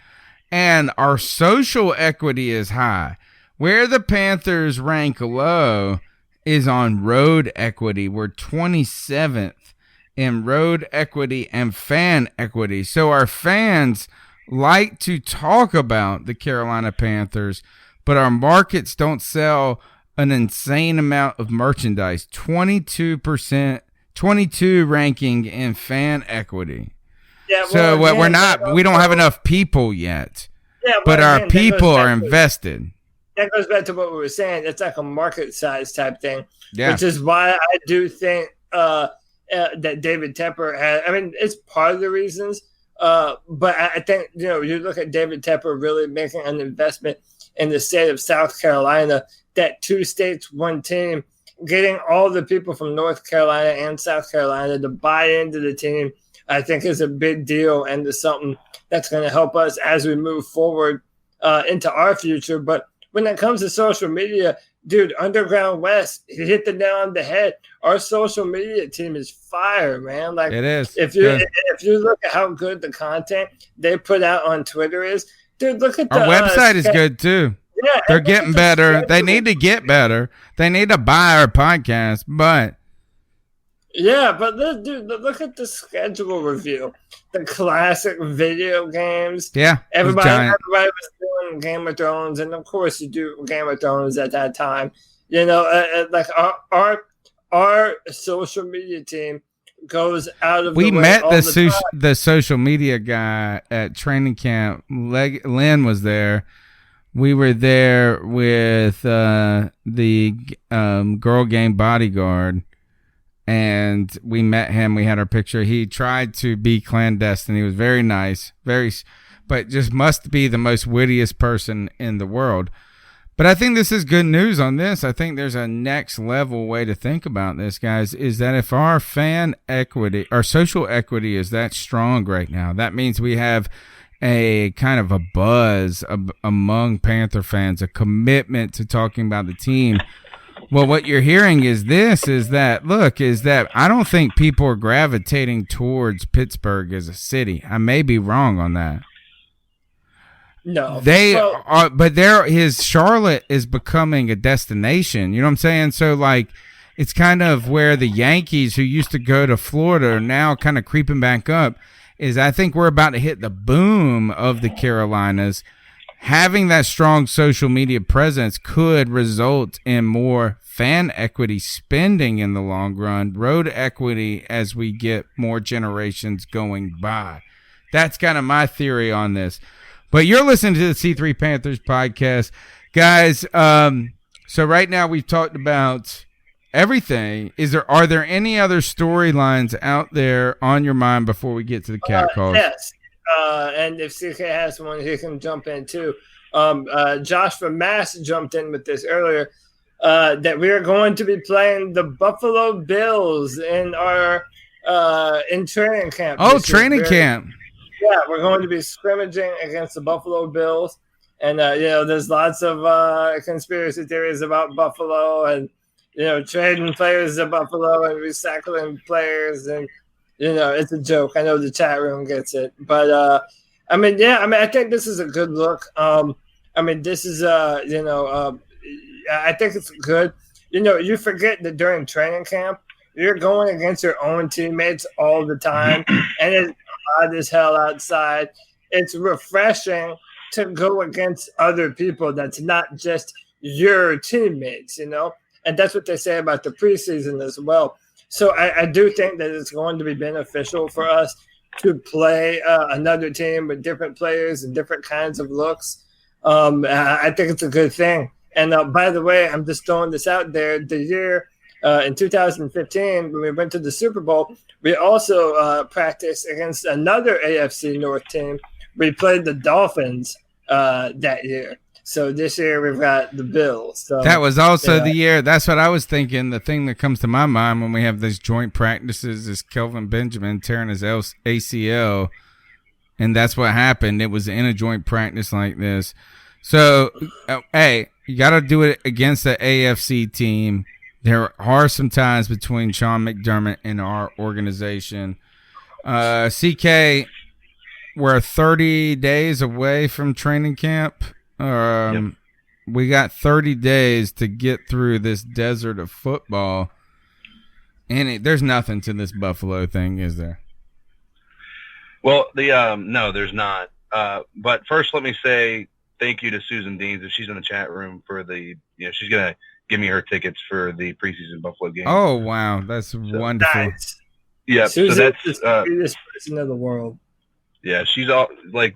and our social equity is high. Where the Panthers rank low is on road equity. We're 27th in road equity and fan equity. So our fans like to talk about the Carolina Panthers, but our markets don't sell an insane amount of merchandise. 22%, 22 ranking in fan equity. Yeah, well, so we don't have enough people yet. Yeah, but our people are invested. That goes back to what we were saying. It's like a market size type thing, which is why I do think that David Tepper has. I mean, it's part of the reasons, but I think you look at David Tepper really making an investment in the state of South Carolina. That 2 states, 1 team, getting all the people from North Carolina and South Carolina to buy into the team, I think is a big deal and is something that's going to help us as we move forward into our future. But when it comes to social media, dude, Underground West, he hit the nail on the head. Our social media team is fire, man. Like, it is. If you look at how good the content they put out on Twitter is, dude, look at our website is good too. Yeah, they're getting better. They need to get better. They need to buy our podcast, but look at the schedule review. The classic video games. Yeah, everybody was doing Game of Thrones, and of course you do Game of Thrones at that time. Like our social media team goes out of. We the way met all the social media guy at training camp. Lynn was there. We were there with the girl game bodyguard, and we met him. We had our picture. He tried to be clandestine. He was very nice, but just must be the most wittiest person in the world. But I think this is good news on this. I think there's a next level way to think about this, guys, is that if our fan equity, our social equity is that strong right now, that means we have a kind of a buzz among Panther fans, a commitment to talking about the team. Well, what you're hearing is that I don't think people are gravitating towards Pittsburgh as a city. I may be wrong on that. No, They are, but his Charlotte is becoming a destination. You know what I'm saying? So like, it's kind of where the Yankees who used to go to Florida are now kind of creeping back up. I think we're about to hit the boom of the Carolinas. Having that strong social media presence could result in more fan equity spending in the long run, road equity as we get more generations going by. That's kind of my theory on this. But you're listening to the C3 Panthers podcast. Guys, so right now we've talked about everything. Are there any other storylines out there on your mind before we get to the cat calls? Yes. And if CK has one, he can jump in too. Josh from Mass jumped in with this earlier, that we are going to be playing the Buffalo Bills in our in training camp. Oh, training camp. Yeah, we're going to be scrimmaging against the Buffalo Bills. And, there's lots of conspiracy theories about Buffalo and, trading players to Buffalo and recycling players. And, it's a joke. I know the chat room gets it. But, I think this is a good look. This is, I think it's good. You forget that during training camp, you're going against your own teammates all the time. And it's hot as hell outside. It's refreshing to go against other people that's not just your teammates, And that's what they say about the preseason as well. So I do think that it's going to be beneficial for us to play another team with different players and different kinds of looks. I think it's a good thing. And by the way, I'm just throwing this out there. The year in 2015, when we went to the Super Bowl, we also practiced against another AFC North team. We played the Dolphins that year. So this year we've got the Bills. So that was also the year. That's what I was thinking. The thing that comes to my mind when we have these joint practices is Kelvin Benjamin tearing his ACL, and that's what happened. It was in a joint practice like this. So, hey, you got to do it against the AFC team. There are some ties between Sean McDermott and our organization. CK, we're 30 days away from training camp. Yep. We got 30 days to get through this desert of football. And there's nothing to this Buffalo thing, is there? Well, no, there's not. But first, let me say thank you to Susan Deans if she's in the chat room for she's going to give me her tickets for the preseason Buffalo game. Oh, wow. That's wonderful. Nice. Yeah, Susan so that's is the greatest person in the world. Yeah, she's all like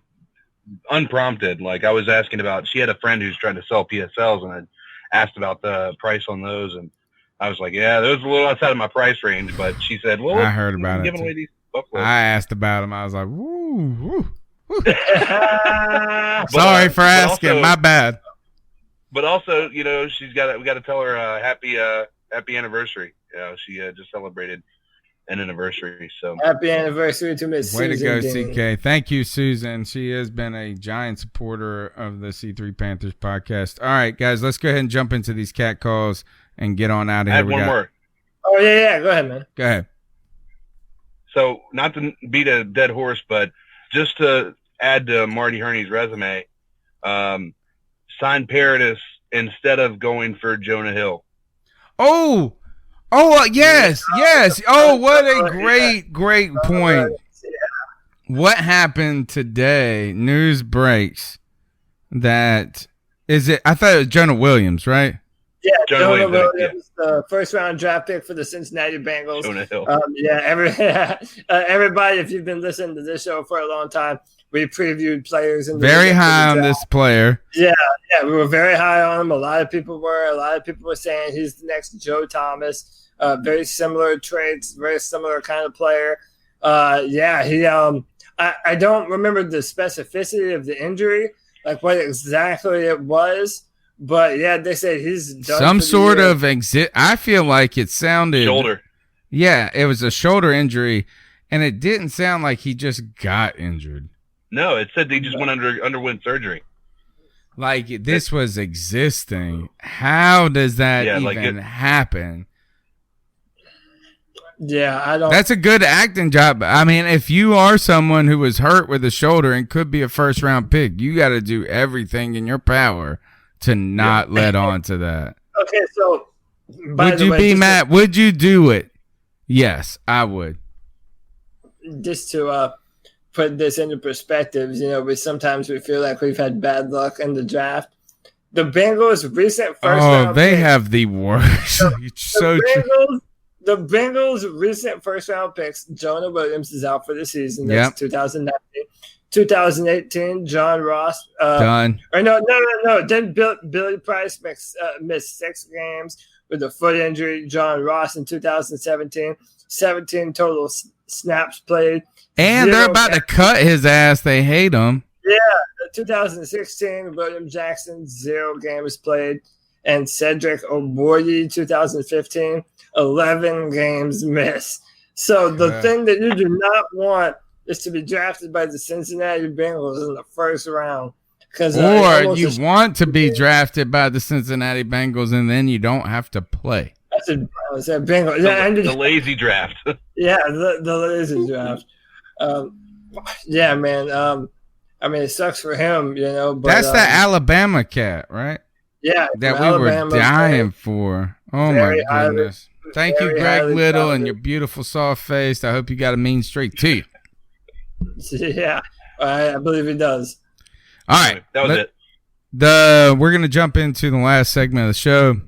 unprompted. Like I was asking about, she had a friend who's trying to sell PSLs, and I asked about the price on those, and I was like, yeah, those are a little outside of my price range. But she said, well, I heard about it. Giving away these Buffalo. I asked about them. I was like, woo, woo. Sorry for asking. Also, my bad. But also, we got to tell her happy anniversary. She just celebrated an anniversary. So happy anniversary to Miss Susan. Way to go, Dean. CK. Thank you, Susan. She has been a giant supporter of the C3 Panthers podcast. All right, guys, let's go ahead and jump into these cat calls and get on out of here. I have one more. Oh, yeah. Go ahead, man. Go ahead. So not to beat a dead horse, but just to add to Marty Herney's resume, sign Paradis instead of going for Jonah Hill. Yes. Oh, what a great point. What happened today? News breaks that I thought it was Jonah Williams, right? Yeah, Jonah Williams, the first-round draft pick for the Cincinnati Bengals. Jonah Hill. Everybody, if you've been listening to this show for a long time, we previewed players. Very high on this player. Yeah, we were very high on him. A lot of people were saying he's the next Joe Thomas. Very similar traits, very similar kind of player. I don't remember the specificity of the injury, like what exactly it was. But, yeah, they said he's done some sort of I feel like it sounded. Shoulder. Yeah, it was a shoulder injury, and it didn't sound like he just got injured. No, it said he just underwent surgery. Like this was existing. How does that even happen? Yeah, I don't. That's a good acting job. I mean, if you are someone who was hurt with a shoulder and could be a first-round pick, you got to do everything in your power to not let on to that. Okay, so would you be Matt? Would you do it? Yes, I would. Just to put this into perspective, sometimes we feel like we've had bad luck in the draft. The Bengals' recent first-round they pick, have the worst. The Bengals' recent first-round picks, Jonah Williams is out for the season. That's 2019. 2018, John Ross. Done. Or no. Then Billy Price missed 6 games with a foot injury. John Ross in 2017, 17 total snaps played. And they're about to cut his ass. They hate him. Yeah. 2016, William Jackson, 0 games played. And Cedric Oboye, 2015, 11 games missed. So the thing that you do not want is to be drafted by the Cincinnati Bengals in the first round. Or you want to be drafted by the Cincinnati Bengals and then you don't have to play. That's a Bengals. The lazy draft. Yeah, the lazy draft. Yeah, man. I mean, it sucks for him, But, that's the Alabama cat, right? Yeah, that we were dying for. Oh my goodness! Thank you, Greg Little, and your beautiful soft face. I hope you got a mean streak too. Yeah, I believe he does. All right, that was it. We're gonna jump into the last segment of the show.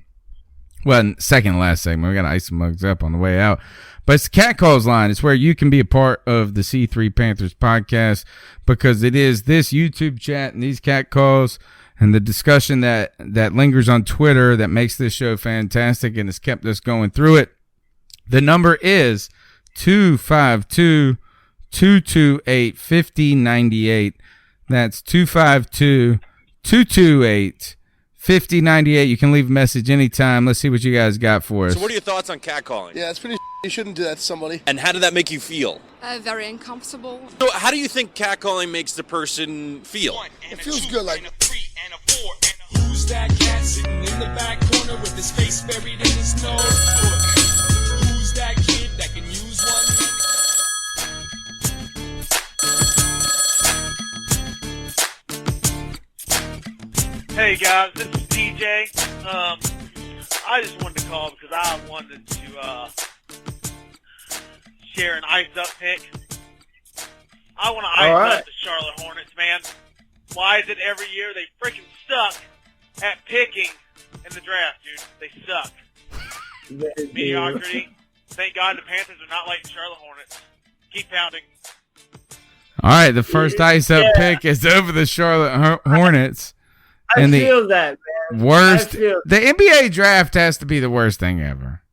Well, second to last segment. We got to ice some mugs up on the way out. But it's the Cat Calls line. It's where you can be a part of the C3 Panthers podcast because it is this YouTube chat and these cat calls and the discussion that lingers on Twitter that makes this show fantastic and has kept us going through it. The number is 252-228-5098. That's 252-228-5098. You can leave a message anytime. Let's see what you guys got for us. So what are your thoughts on catcalling? Yeah, it's pretty you shouldn't do that to somebody. And how did that make you feel? Very uncomfortable. So how do you think catcalling makes the person feel? It feels good, like... Who's that cat sitting in the back corner with his face buried in his nose? Who's that kid that can use one? Hey guys, this is DJ. I just wanted to call because I wanted to share an ice up pick. I want to ice up the Charlotte Hornets, man. Why is it every year they freaking suck at picking in the draft, dude? They suck. Mediocrity. Thank God the Panthers are not like the Charlotte Hornets. Keep pounding. All right, the first ice up pick is over the Charlotte Hornets. I feel that, man. Worst. The NBA draft has to be the worst thing ever.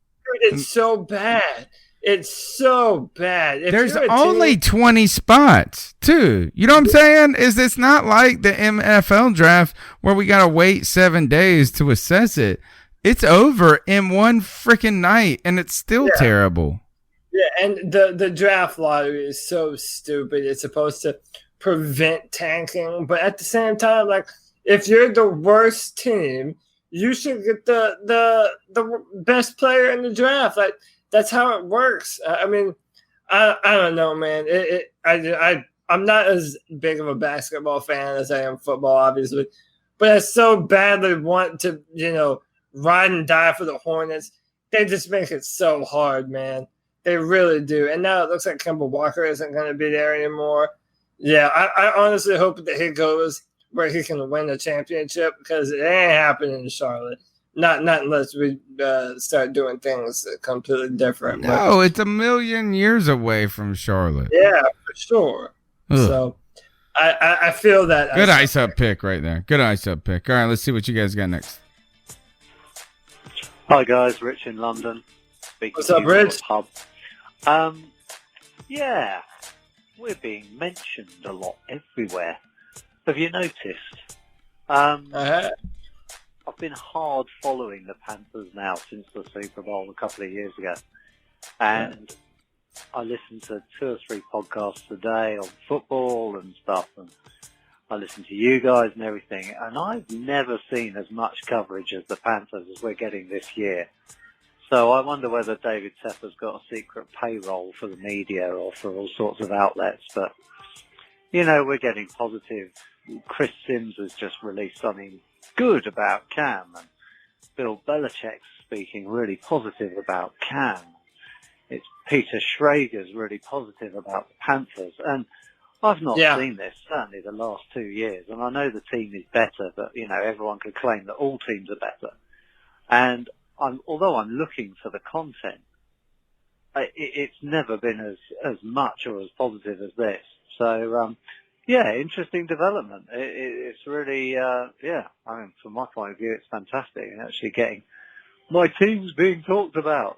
Dude, it's so bad. It's so bad. There's only 20 spots, too. You know what I'm saying? It's not like the NFL draft where we got to wait 7 days to assess it. It's over in one freaking night, and it's still terrible. Yeah, and the draft lottery is so stupid. It's supposed to prevent tanking, but at the same time, like, if you're the worst team, you should get the best player in the draft. Like, that's how it works. I mean, I don't know, man. I'm not as big of a basketball fan as I am football, obviously, but I so badly want to, ride and die for the Hornets. They just make it so hard, man. They really do. And now it looks like Kemba Walker isn't going to be there anymore. Yeah, I honestly hope that he goes where he can win a championship because it ain't happening in Charlotte. Not unless we start doing things completely different. No, it's a million years away from Charlotte. Yeah, for sure. Ugh. So I feel that. Good ice up pick right there. Good ice up pick. All right, let's see what you guys got next. Hi guys, Rich in London. What's up, Rich? Pub. Yeah, we're being mentioned a lot everywhere. Have you noticed? I've been hard following the Panthers now since the Super Bowl a couple of years ago. And I listened to 2 or 3 podcasts a day on football and stuff. And I listen to you guys and everything, and I've never seen as much coverage as the Panthers as we're getting this year. So I wonder whether David Tepper's got a secret payroll for the media or for all sorts of outlets. But, we're getting positive. Chris Sims has just released something good about Cam, and Bill Belichick's speaking really positive about Cam. It's Peter Schrager's really positive about the Panthers. And I've not seen this, certainly the last 2 years. And I know the team is better, but, everyone could claim that all teams are better. And although I'm looking for the content, it's never been as much or as positive as this. So, interesting development. It's really, from my point of view, it's fantastic. And actually getting my team's being talked about.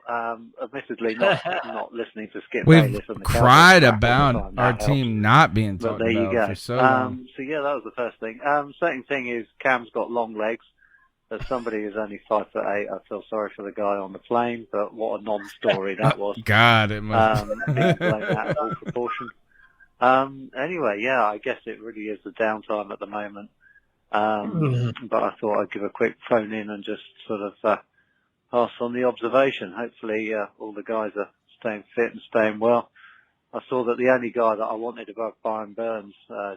Admittedly, not listening to Skip Bayless and the cried Cowboys about our team not being talked there you about go. for so long. So that was the first thing. Second thing is Cam's got long legs. As somebody who's only 5'8", I feel sorry for the guy on the plane, but what a non-story that was. God, it must being blown out of all proportion. Anyway, I guess it really is the downtime at the moment. But I thought I'd give a quick phone in and just sort of pass on the observation. Hopefully all the guys are staying fit and staying well. I saw that the only guy that I wanted above Byron Burns,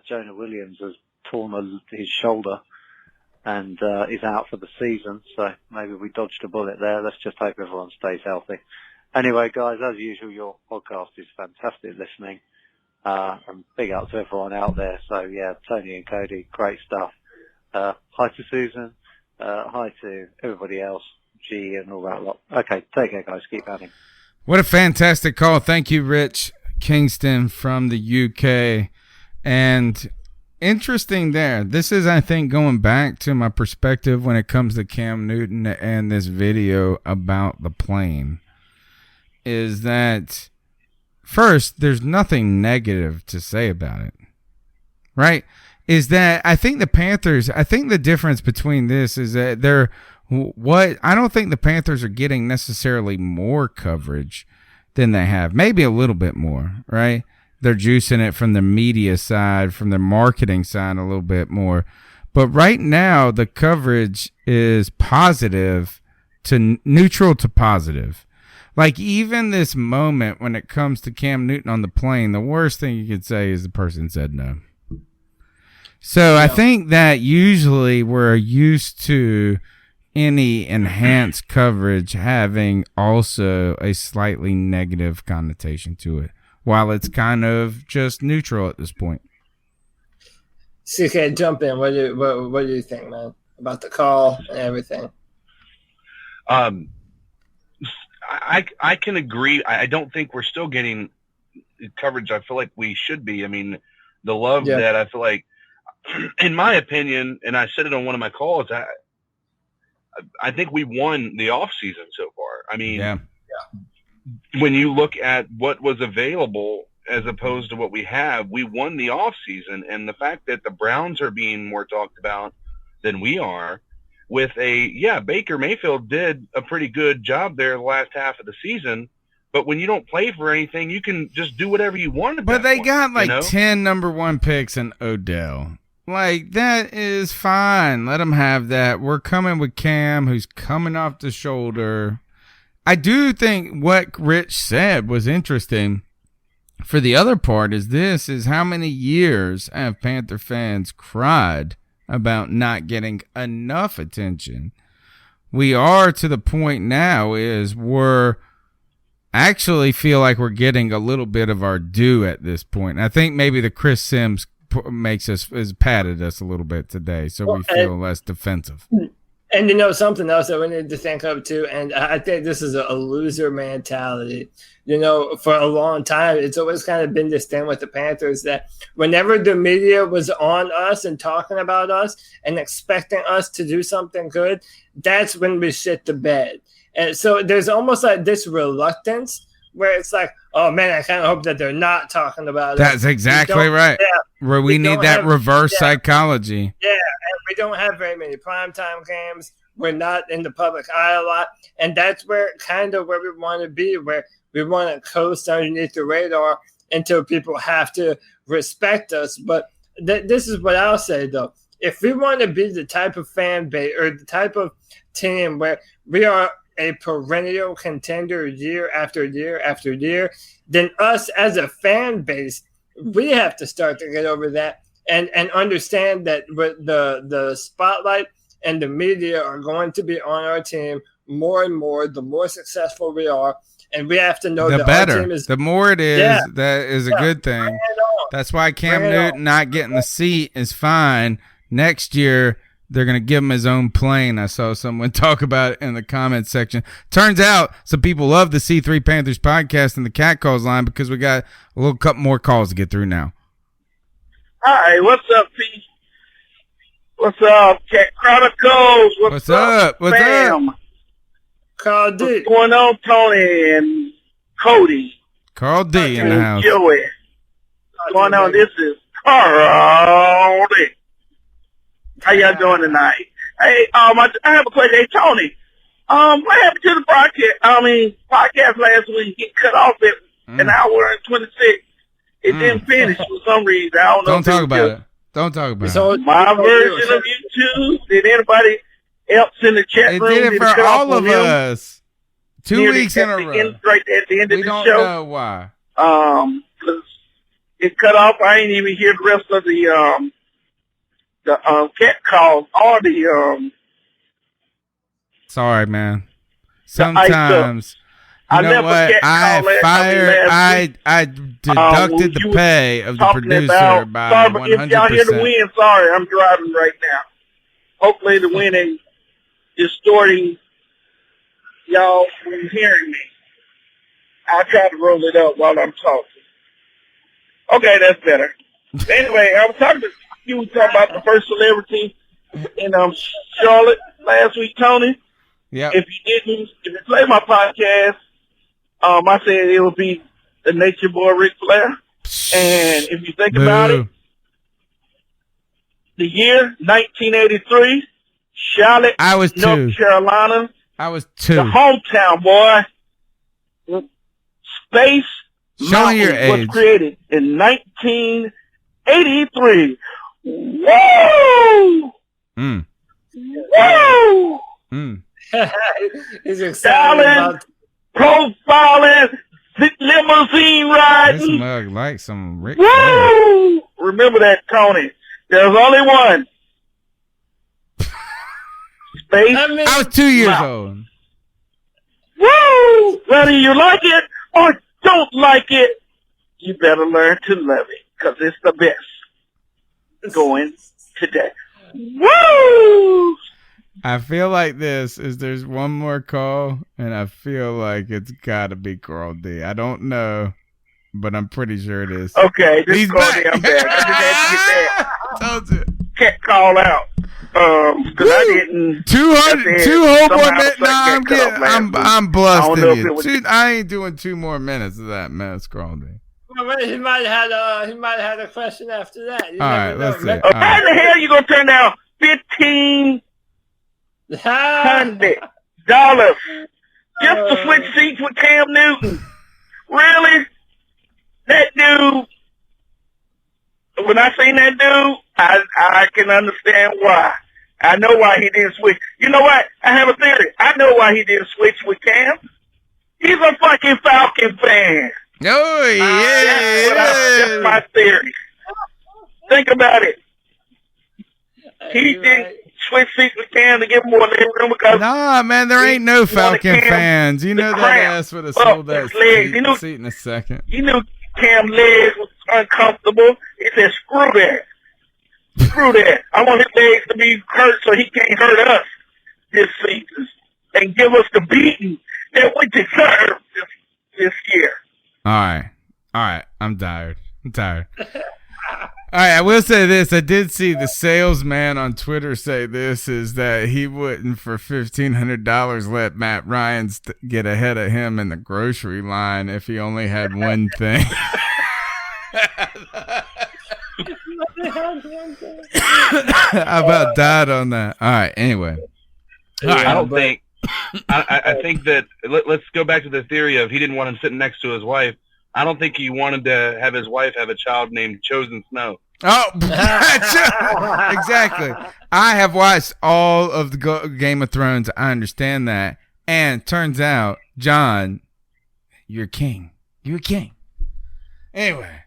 Jonah Williams, has torn his shoulder and is out for the season. So maybe we dodged a bullet there. Let's just hope everyone stays healthy. Anyway, guys, as usual, your podcast is fantastic listening. And big up to everyone out there. So, Tony and Cody, great stuff. Hi to Susan. Hi to everybody else, G and all that lot. Okay, take care, guys. Keep having. What a fantastic call. Thank you, Rich Kingston from the UK. And interesting there. This is, I think, going back to my perspective when it comes to Cam Newton and this video about the plane, is that first, there's nothing negative to say about it, right? Is that I think the Panthers, I think the difference between this is that I don't think the Panthers are getting necessarily more coverage than they have. Maybe a little bit more, right? They're juicing it from the media side, from the marketing side a little bit more. But right now, the coverage is positive to neutral to positive. Like, even this moment when it comes to Cam Newton on the plane, the worst thing you could say is the person said no. So I think that usually we're used to any enhanced coverage having also a slightly negative connotation to it, while it's kind of just neutral at this point. CK, jump in. What do you think, man, about the call and everything? I can agree. I don't think we're still getting coverage I feel like we should be. I mean, the love that I feel like, in my opinion, and I said it on one of my calls, I think we won the offseason so far. I mean, when you look at what was available as opposed to what we have, we won the offseason. And the fact that the Browns are being more talked about than we are, with Baker Mayfield did a pretty good job there the last half of the season. But when you don't play for anything, you can just do whatever you want. But they got 10 number one picks in Odell. Like, that is fine. Let them have that. We're coming with Cam, who's coming off the shoulder. I do think what Rich said was interesting. For the other part is how many years have Panther fans cried about not getting enough attention. We are to the point now is we're actually feel like we're getting a little bit of our due at this point. And I think maybe the Chris Sims has patted us a little bit today, so we feel less defensive. And something else that we need to think of too, and I think this is a loser mentality. For a long time, it's always kind of been this thing with the Panthers that whenever the media was on us and talking about us and expecting us to do something good, that's when we shit the bed. And so there's almost like this reluctance where it's like, oh man, I kind of hope that they're not talking about us. That's exactly right. Where we need that reverse psychology. Yeah, and we don't have very many primetime games. We're not in the public eye a lot. And that's where we want to be, where we want to coast underneath the radar until people have to respect us. But this is what I'll say though. If we want to be the type of fan base or the type of team where we are a perennial contender year after year after year, then us as a fan base, we have to start to get over that and understand that the spotlight and the media are going to be on our team more and more the more successful we are. And we have to know the that better. our team is, the more it is, that is a good thing. That's why Cam Newton not getting the seat is fine. Next year, they're going to give him his own plane. I saw someone talk about it in the comments section. Turns out some people love the C3 Panthers podcast and the Cat Calls line because we got a little couple more calls to get through now. Hi, what's up, P? What's up, Cat Chronicles? What's up? What's Bam? up? Carl D. What's going on, Tony and Cody? Carl D in the and house. Joey. What's going on? This is Carl D. How y'all doing tonight? Hey, I have a question. Hey, Tony, what happened to the podcast last week? It cut off at an hour and 26. It didn't finish for some reason. I don't know. Don't talk about it. Don't talk about it. My version of YouTube. Did anybody else in the chat It room? did it cut for off all on of him? us. 2 weeks in a row. Right at the end of We the don't show. know why. 'Cause it cut off. I ain't even hear the rest of the cat calls or the Sorry, man. ice Sometimes, I you know left a what? cat I call fired. I deducted the you pay of the talking producer about, by sorry, but if y'all hear the 100%. wind, sorry, I'm driving right now. Hopefully the wind ain't distorting y'all from hearing me. I'll try to roll it up while I'm talking. Okay, that's better. Anyway, I was talking to you about the first celebrity in Charlotte last week, Tony. Yeah. If you play my podcast, I said it would be the Nature Boy Ric Flair. And if you think about it, the year 1983, Charlotte, I was 2. North Carolina. I was 2. The hometown, boy. Space Showing your Mountain was age. created in 1983. Woo! Mm. Woo! Mm. He's excited about profiling, limousine This riding. mug like some Rick Flair. Woo! Remember that, Tony. There's only one. Space. I was 2 years old. Woo! Whether you like it or don't like it, you better learn to love it because it's the best going today. Woo! I feel like there's one more call, and I feel like it's got to be Carl D. I don't know, but I'm pretty sure it is. Okay, this He's is Cody. back. I'm back. I just had to get that. Told you. Can't call out. Because I didn't. 200, 2 whole more minutes. Somehow Nah, cut off last week. I'm I don't know if blusting it was- you. I ain't doing 2 more minutes of that mess, Carl D. He might have had a question after that. You All never right, know. let's see. Maybe- All How right. in the hell you gonna turn down $1,500 just to switch seats with Cam Newton? Really? That dude. When I seen that dude, I can understand why. I know why he didn't switch. You know what? I have a theory. I know why he didn't switch with Cam. He's a fucking Falcon fan. Oh, That's my theory. Think about it. He didn't switch seats with Cam to get more leg room because Nah, man, there ain't no wanted Falcon Cam fans. You to know that cramp ass would have up sold that his legs. You know- seat in a second. he knew Cam's legs was uncomfortable. He said, screw that. Screw that. I want his legs to be hurt so he can't hurt us this season and give us the beating that we deserve this year. All right. I'm tired. All right, I will say this. I did see the salesman on Twitter say this, is that he wouldn't for $1,500 let Matt Ryan get ahead of him in the grocery line if he only had one thing. I about died on that. All right, anyway. I don't think. I think that let's go back to the theory of he didn't want him sitting next to his wife. I don't think he wanted to have his wife have a child named Chosen Snow. Oh, exactly. I have watched all of the Game of Thrones. I understand that. And turns out, John, you're king. You're a king. Anyway.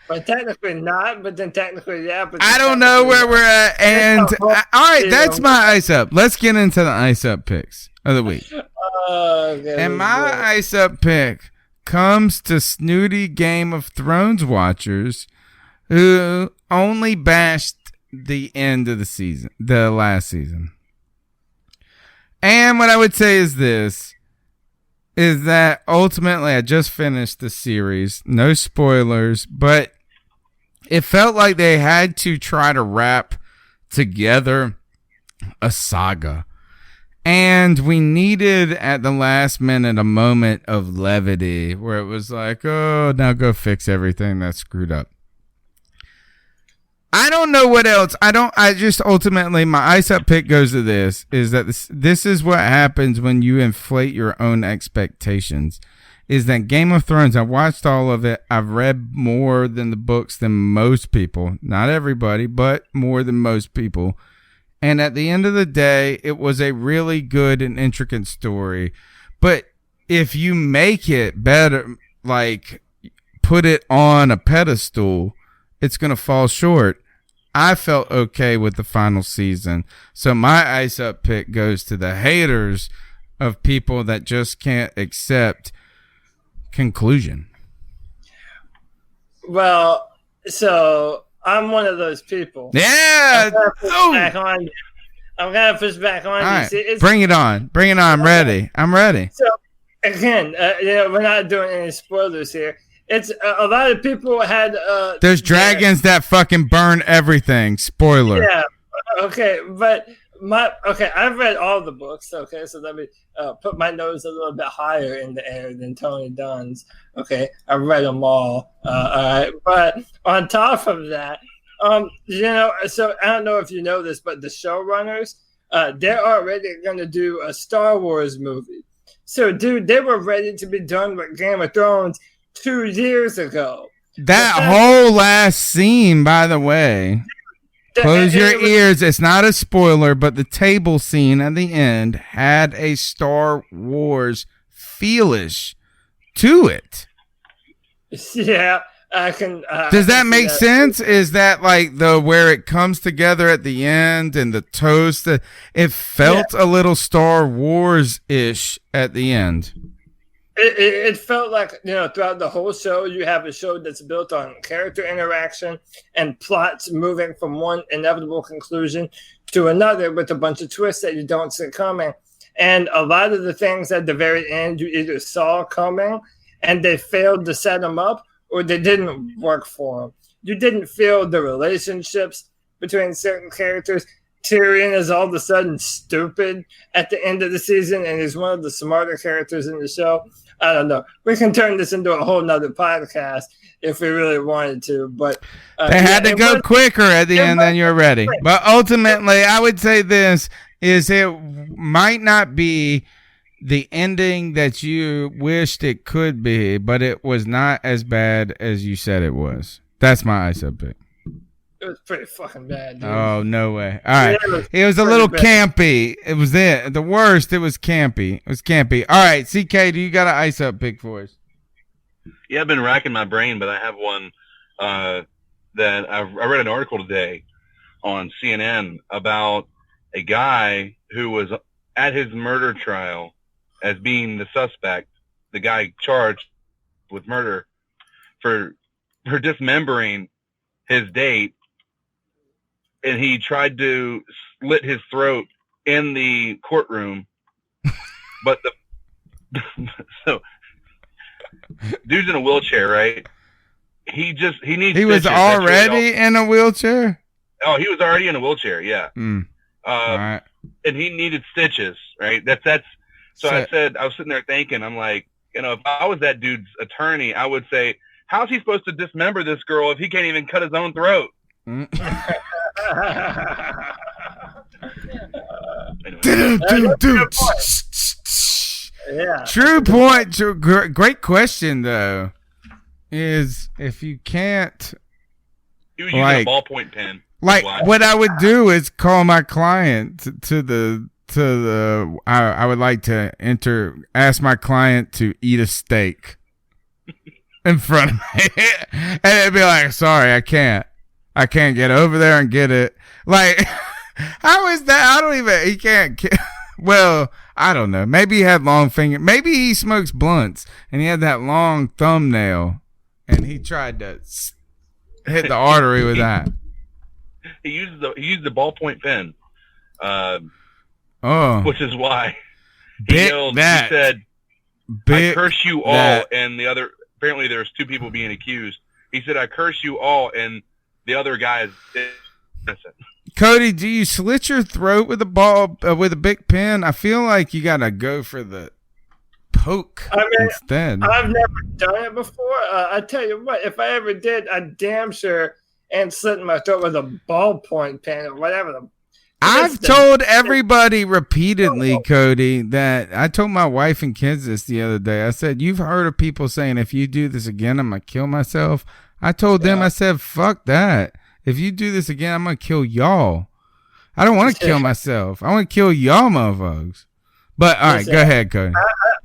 But technically not, but then technically yeah. But I don't know where we're at. And all right, that's my ice up. Let's get into the ice up picks of the week. Okay, and my ice up pick comes to snooty Game of Thrones watchers who only bashed the end of the season, the last season. And what I would say is this, is that ultimately I just finished the series. No spoilers, but it felt like they had to try to wrap together a saga. And we needed at the last minute a moment of levity where it was like, oh, now go fix everything that's screwed up. I don't know what else. I just ultimately, my ice up pick goes to this, is that this is what happens when you inflate your own expectations. Is that Game of Thrones, I watched all of it. I've read more than the books than most people. Not everybody, but more than most people. And at the end of the day, it was a really good and intricate story. But if you make it better, like put it on a pedestal, it's going to fall short. I felt okay with the final season. So my ice up pick goes to the haters of people that just can't accept conclusion. Well, so I'm one of those people. Yeah. I'm gonna push back on you. Right. See, Bring it on. Bring it on. I'm ready. I'm ready. So again, we're not doing any spoilers here. It's a lot of people had. There's dragons that fucking burn everything. Spoiler. Yeah. Okay, but I've read all the books. Okay, so let me put my nose a little bit higher in the air than Tony Dunn's. Okay, I've read them all. All right, but on top of that, so I don't know if you know this, but the showrunners, they're already going to do a Star Wars movie. So, dude, they were ready to be done with Game of Thrones 2 years ago. That whole last scene, by the way, close your ears. It's not a spoiler, but the table scene at the end had a Star Wars feelish to it. Yeah, I can. Does that make sense? Is that like where it comes together at the end and the toast? It felt a little Star Wars-ish at the end. It felt like, throughout the whole show, you have a show that's built on character interaction and plots moving from one inevitable conclusion to another with a bunch of twists that you don't see coming. And a lot of the things at the very end you either saw coming and they failed to set them up, or they didn't work for them. You didn't feel the relationships between certain characters. Tyrion is all of a sudden stupid at the end of the season, and he's one of the smarter characters in the show. I don't know. We can turn this into a whole nother podcast if we really wanted to, but they had to go quicker at the end than you're ready. But ultimately, I would say this is it might not be the ending that you wished it could be, but it was not as bad as you said it was. That's my ice up pick. It was pretty fucking bad, dude. Oh, no way. All right. It was a little campy. It was it. The worst, it was campy. It was campy. All right, CK, do you got an ice up pick for us? Yeah, I've been racking my brain, but I have one that I read an article today on CNN about a guy who was at his murder trial as being the suspect, the guy charged with murder for dismembering his date. And he tried to slit his throat in the courtroom, but so dude's in a wheelchair, right? He needs. He was already in a wheelchair. Oh, he was already in a wheelchair. Yeah. All right. And he needed stitches, right? That's. So I was sitting there thinking, I'm like, if I was that dude's attorney, I would say, how's he supposed to dismember this girl if he can't even cut his own throat? True point. Great question, though, is if you can't He was using a ballpoint pen. Like what I would do is call my client I would like to ask my client to eat a steak in front of me. And it'd be like, sorry, I can't get over there and get it. Like, how is that? He can't. Well, I don't know. Maybe he had long finger. Maybe he smokes blunts and he had that long thumbnail and he tried to hit the artery with that. He used the ballpoint pen, which is why he said, "I curse you all," and the other. Apparently, there's two people being accused. He said, "I curse you all," and the other guy is innocent. Cody, do you slit your throat with a big pen? I feel like you gotta go for the poke instead. I've never done it before. I tell you what, if I ever did, I damn sure ain't slitting my throat with a ballpoint pen or whatever. I've told everybody repeatedly, Cody, that I told my wife and kids this the other day. I said, you've heard of people saying, if you do this again, I'm going to kill myself. I told them, I said, fuck that. If you do this again, I'm going to kill y'all. I don't want to kill myself. I want to kill y'all motherfuckers. But, all right, go ahead, Cody.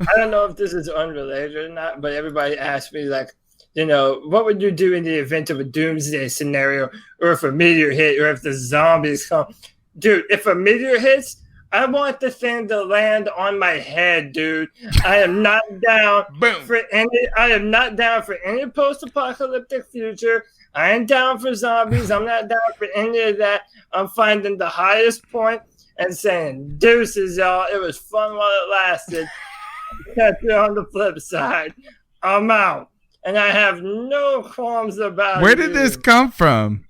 I don't know if this is unrelated or not, but everybody asked me, like, what would you do in the event of a doomsday scenario, or if a meteor hit, or if the zombies come? Dude, if a meteor hits, I want the thing to land on my head, dude. I am not down for any post-apocalyptic future. I ain't down for zombies. I'm not down for any of that. I'm finding the highest point and saying, deuces, y'all. It was fun while it lasted. Catch you on the flip side. I'm out. And I have no qualms about it. Where did this come from?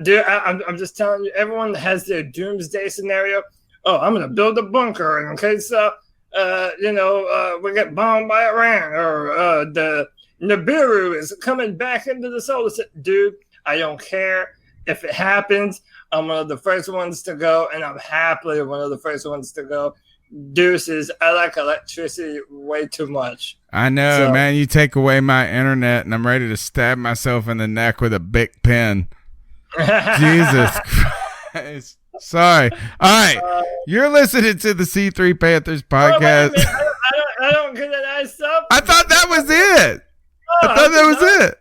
Dude, I'm just telling you, everyone has their doomsday scenario. Oh, I'm going to build a bunker in case, we get bombed by Iran, or the Nibiru is coming back into the solar system. Dude, I don't care. If it happens, I'm one of the first ones to go, and I'm happily one of the first ones to go. Deuces, I like electricity way too much. I know, man. You take away my internet, and I'm ready to stab myself in the neck with a big pen. Jesus Christ. Sorry. All right. You're listening to the C3 Panthers podcast. I don't get an ice up. I thought that was it. I thought that was it.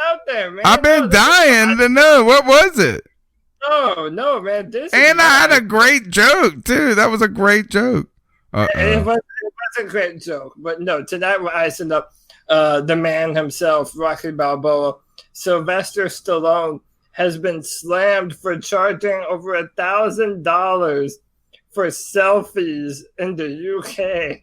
Out there, man. I've been dying to know. What was it? Oh, no, man. And I had a great joke, too. That was a great joke. It was a great joke. But no, tonight we're icing up the man himself, Rocky Balboa. Sylvester Stallone has been slammed for charging over $1,000 for selfies in the UK.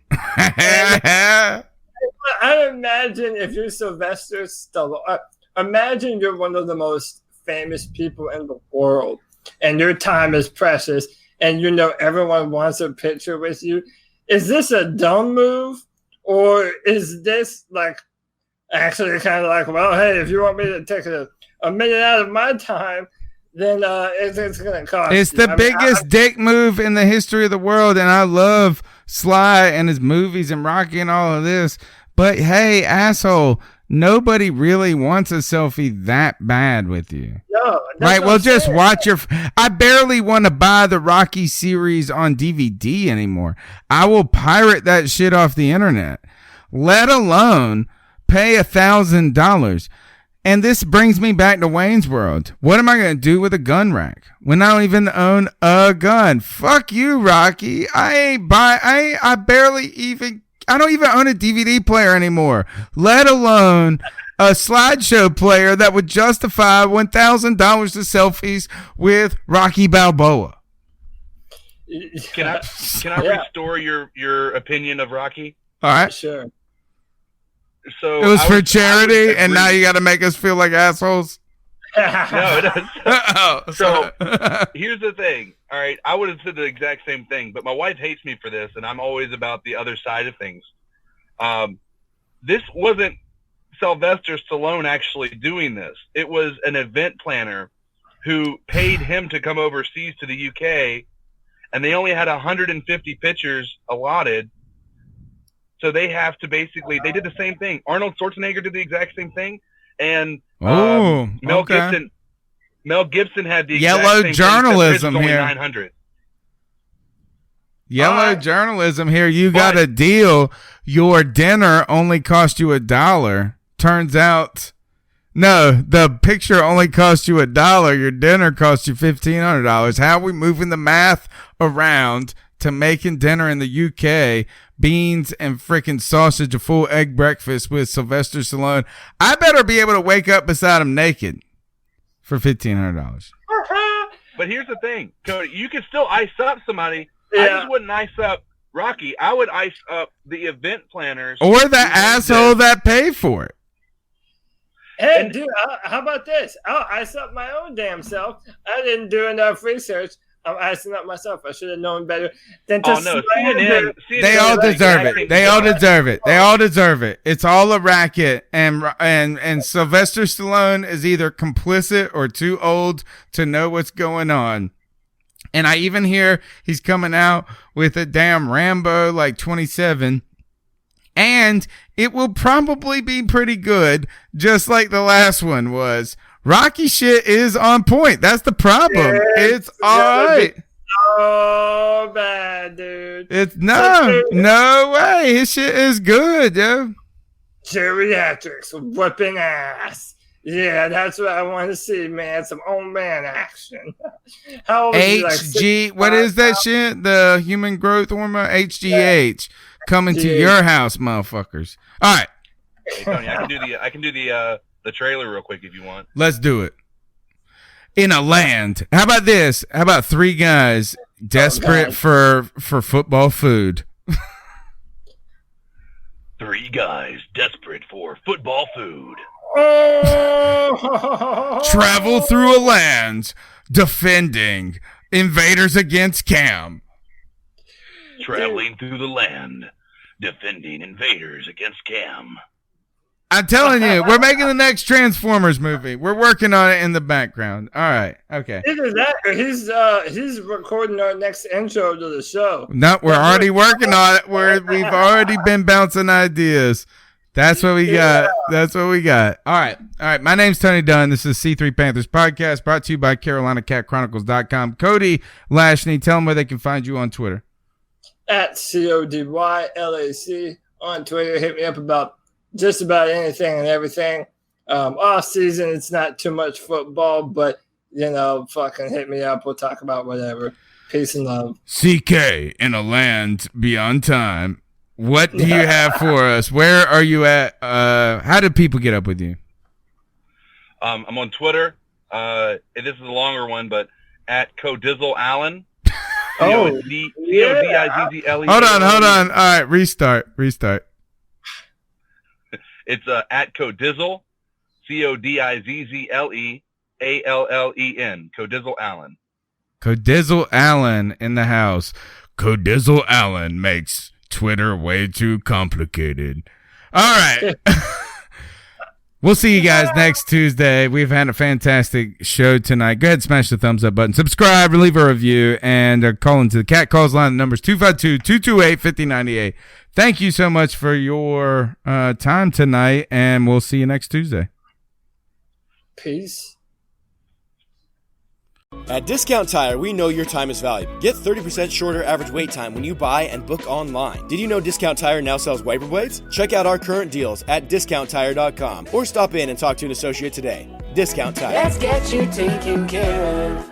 I imagine if you're Sylvester Stallone, imagine you're one of the most famous people in the world, and your time is precious, and everyone wants a picture with you. Is this a dumb move, or is this like actually kind of like, well, hey, if you want me to take a minute out of my time, then it's going to cost. It's the biggest dick move in the history of the world, and I love Sly and his movies and Rocky and all of this. But hey, asshole, nobody really wants a selfie that bad with you. No, right? Well, just watch I barely want to buy the Rocky series on DVD anymore. I will pirate that shit off the internet, let alone pay $1,000. And this brings me back to Wayne's World. What am I going to do with a gun rack when I don't even own a gun? Fuck you, Rocky. I don't even own a DVD player anymore, let alone a slideshow player that would justify $1,000 to selfies with Rocky Balboa. Can I restore your opinion of Rocky? All right. Sure. So it was for charity, and now you got to make us feel like assholes. No, it doesn't. So here's the thing. All right, I would have said the exact same thing, but my wife hates me for this, and I'm always about the other side of things. This wasn't Sylvester Stallone actually doing this. It was an event planner who paid him to come overseas to the UK, and they only had 150 pictures allotted. So they have to they did the same thing. Arnold Schwarzenegger did the exact same thing, and Oh, Mel okay. Gibson had the exact Yellow same journalism thing, except his was here. only 900. Yellow journalism here. You got a deal. Your dinner only cost you $1. Turns out, no, the picture only cost you $1. Your dinner cost you $1,500. How are we moving the math around to making dinner in the UK? Beans and freaking sausage, a full egg breakfast with Sylvester Stallone. I better be able to wake up beside him naked for $1,500. But here's the thing, Cody. You can still ice up somebody. Yeah. I just wouldn't ice up Rocky. I would ice up the event planners. Or the asshole that paid for it. Hey, dude, how about this? I'll ice up my own damn self. I didn't do enough research. I'm icing up myself. I should have known better than to CNN, They all deserve it. They all deserve it. They all deserve it. It's all a racket, and Sylvester Stallone is either complicit or too old to know what's going on. And I even hear he's coming out with a damn Rambo like 27. And it will probably be pretty good, just like the last one was. Rocky shit is on point. That's the problem. It's all right. Oh, bad, dude. It's no way. His shit is good, yo. Geriatrics whipping ass. Yeah, that's what I want to see, man. Some old man action. How old is he, like, what is that shit? The human growth hormone? HGH. Coming to your house, motherfuckers. All right. Hey, Tony, I can do the trailer real quick if you want. Let's do it. In a land. How about this? How about 3 guys desperate for football food? 3 guys desperate for football food. Travel through a land defending invaders against Cam. Traveling through the land defending invaders against Cam. I'm telling you, we're making the next Transformers movie. We're working on it in the background. All right. Okay. Either that or he's recording our next intro to the show. No, we're already working on it. We've already been bouncing ideas. That's what we got. That's what we got. All right. All right. My name's Tony Dunn. This is C3 Panthers Podcast, brought to you by CarolinaCatChronicles.com. Cody Lashney, tell them where they can find you on Twitter. At CODYLAC on Twitter. Hit me up about just about anything and everything. Off season, it's not too much football, but fucking hit me up. We'll talk about whatever. Peace and love. CK in a land beyond time. What do you have for us? Where are you at? How do people get up with you? I'm on Twitter. This is a longer one, but at Codizzle Allen. C-O-D-I-Z-Z-L-E. Hold on. All right, restart. It's at Codizzle, CODIZZLEALLEN. Codizzle Allen. Codizzle Allen in the house. Codizzle Allen makes Twitter way too complicated. All right. We'll see you guys next Tuesday. We've had a fantastic show tonight. Go ahead, smash the thumbs up button, subscribe, leave a review, and call into the Cat Calls line. The number's 252-228-5098. Thank you so much for your time tonight, and we'll see you next Tuesday. Peace. At Discount Tire, we know your time is valuable. Get 30% shorter average wait time when you buy and book online. Did you know Discount Tire now sells wiper blades? Check out our current deals at DiscountTire.com or stop in and talk to an associate today. Discount Tire. Let's get you taken care of.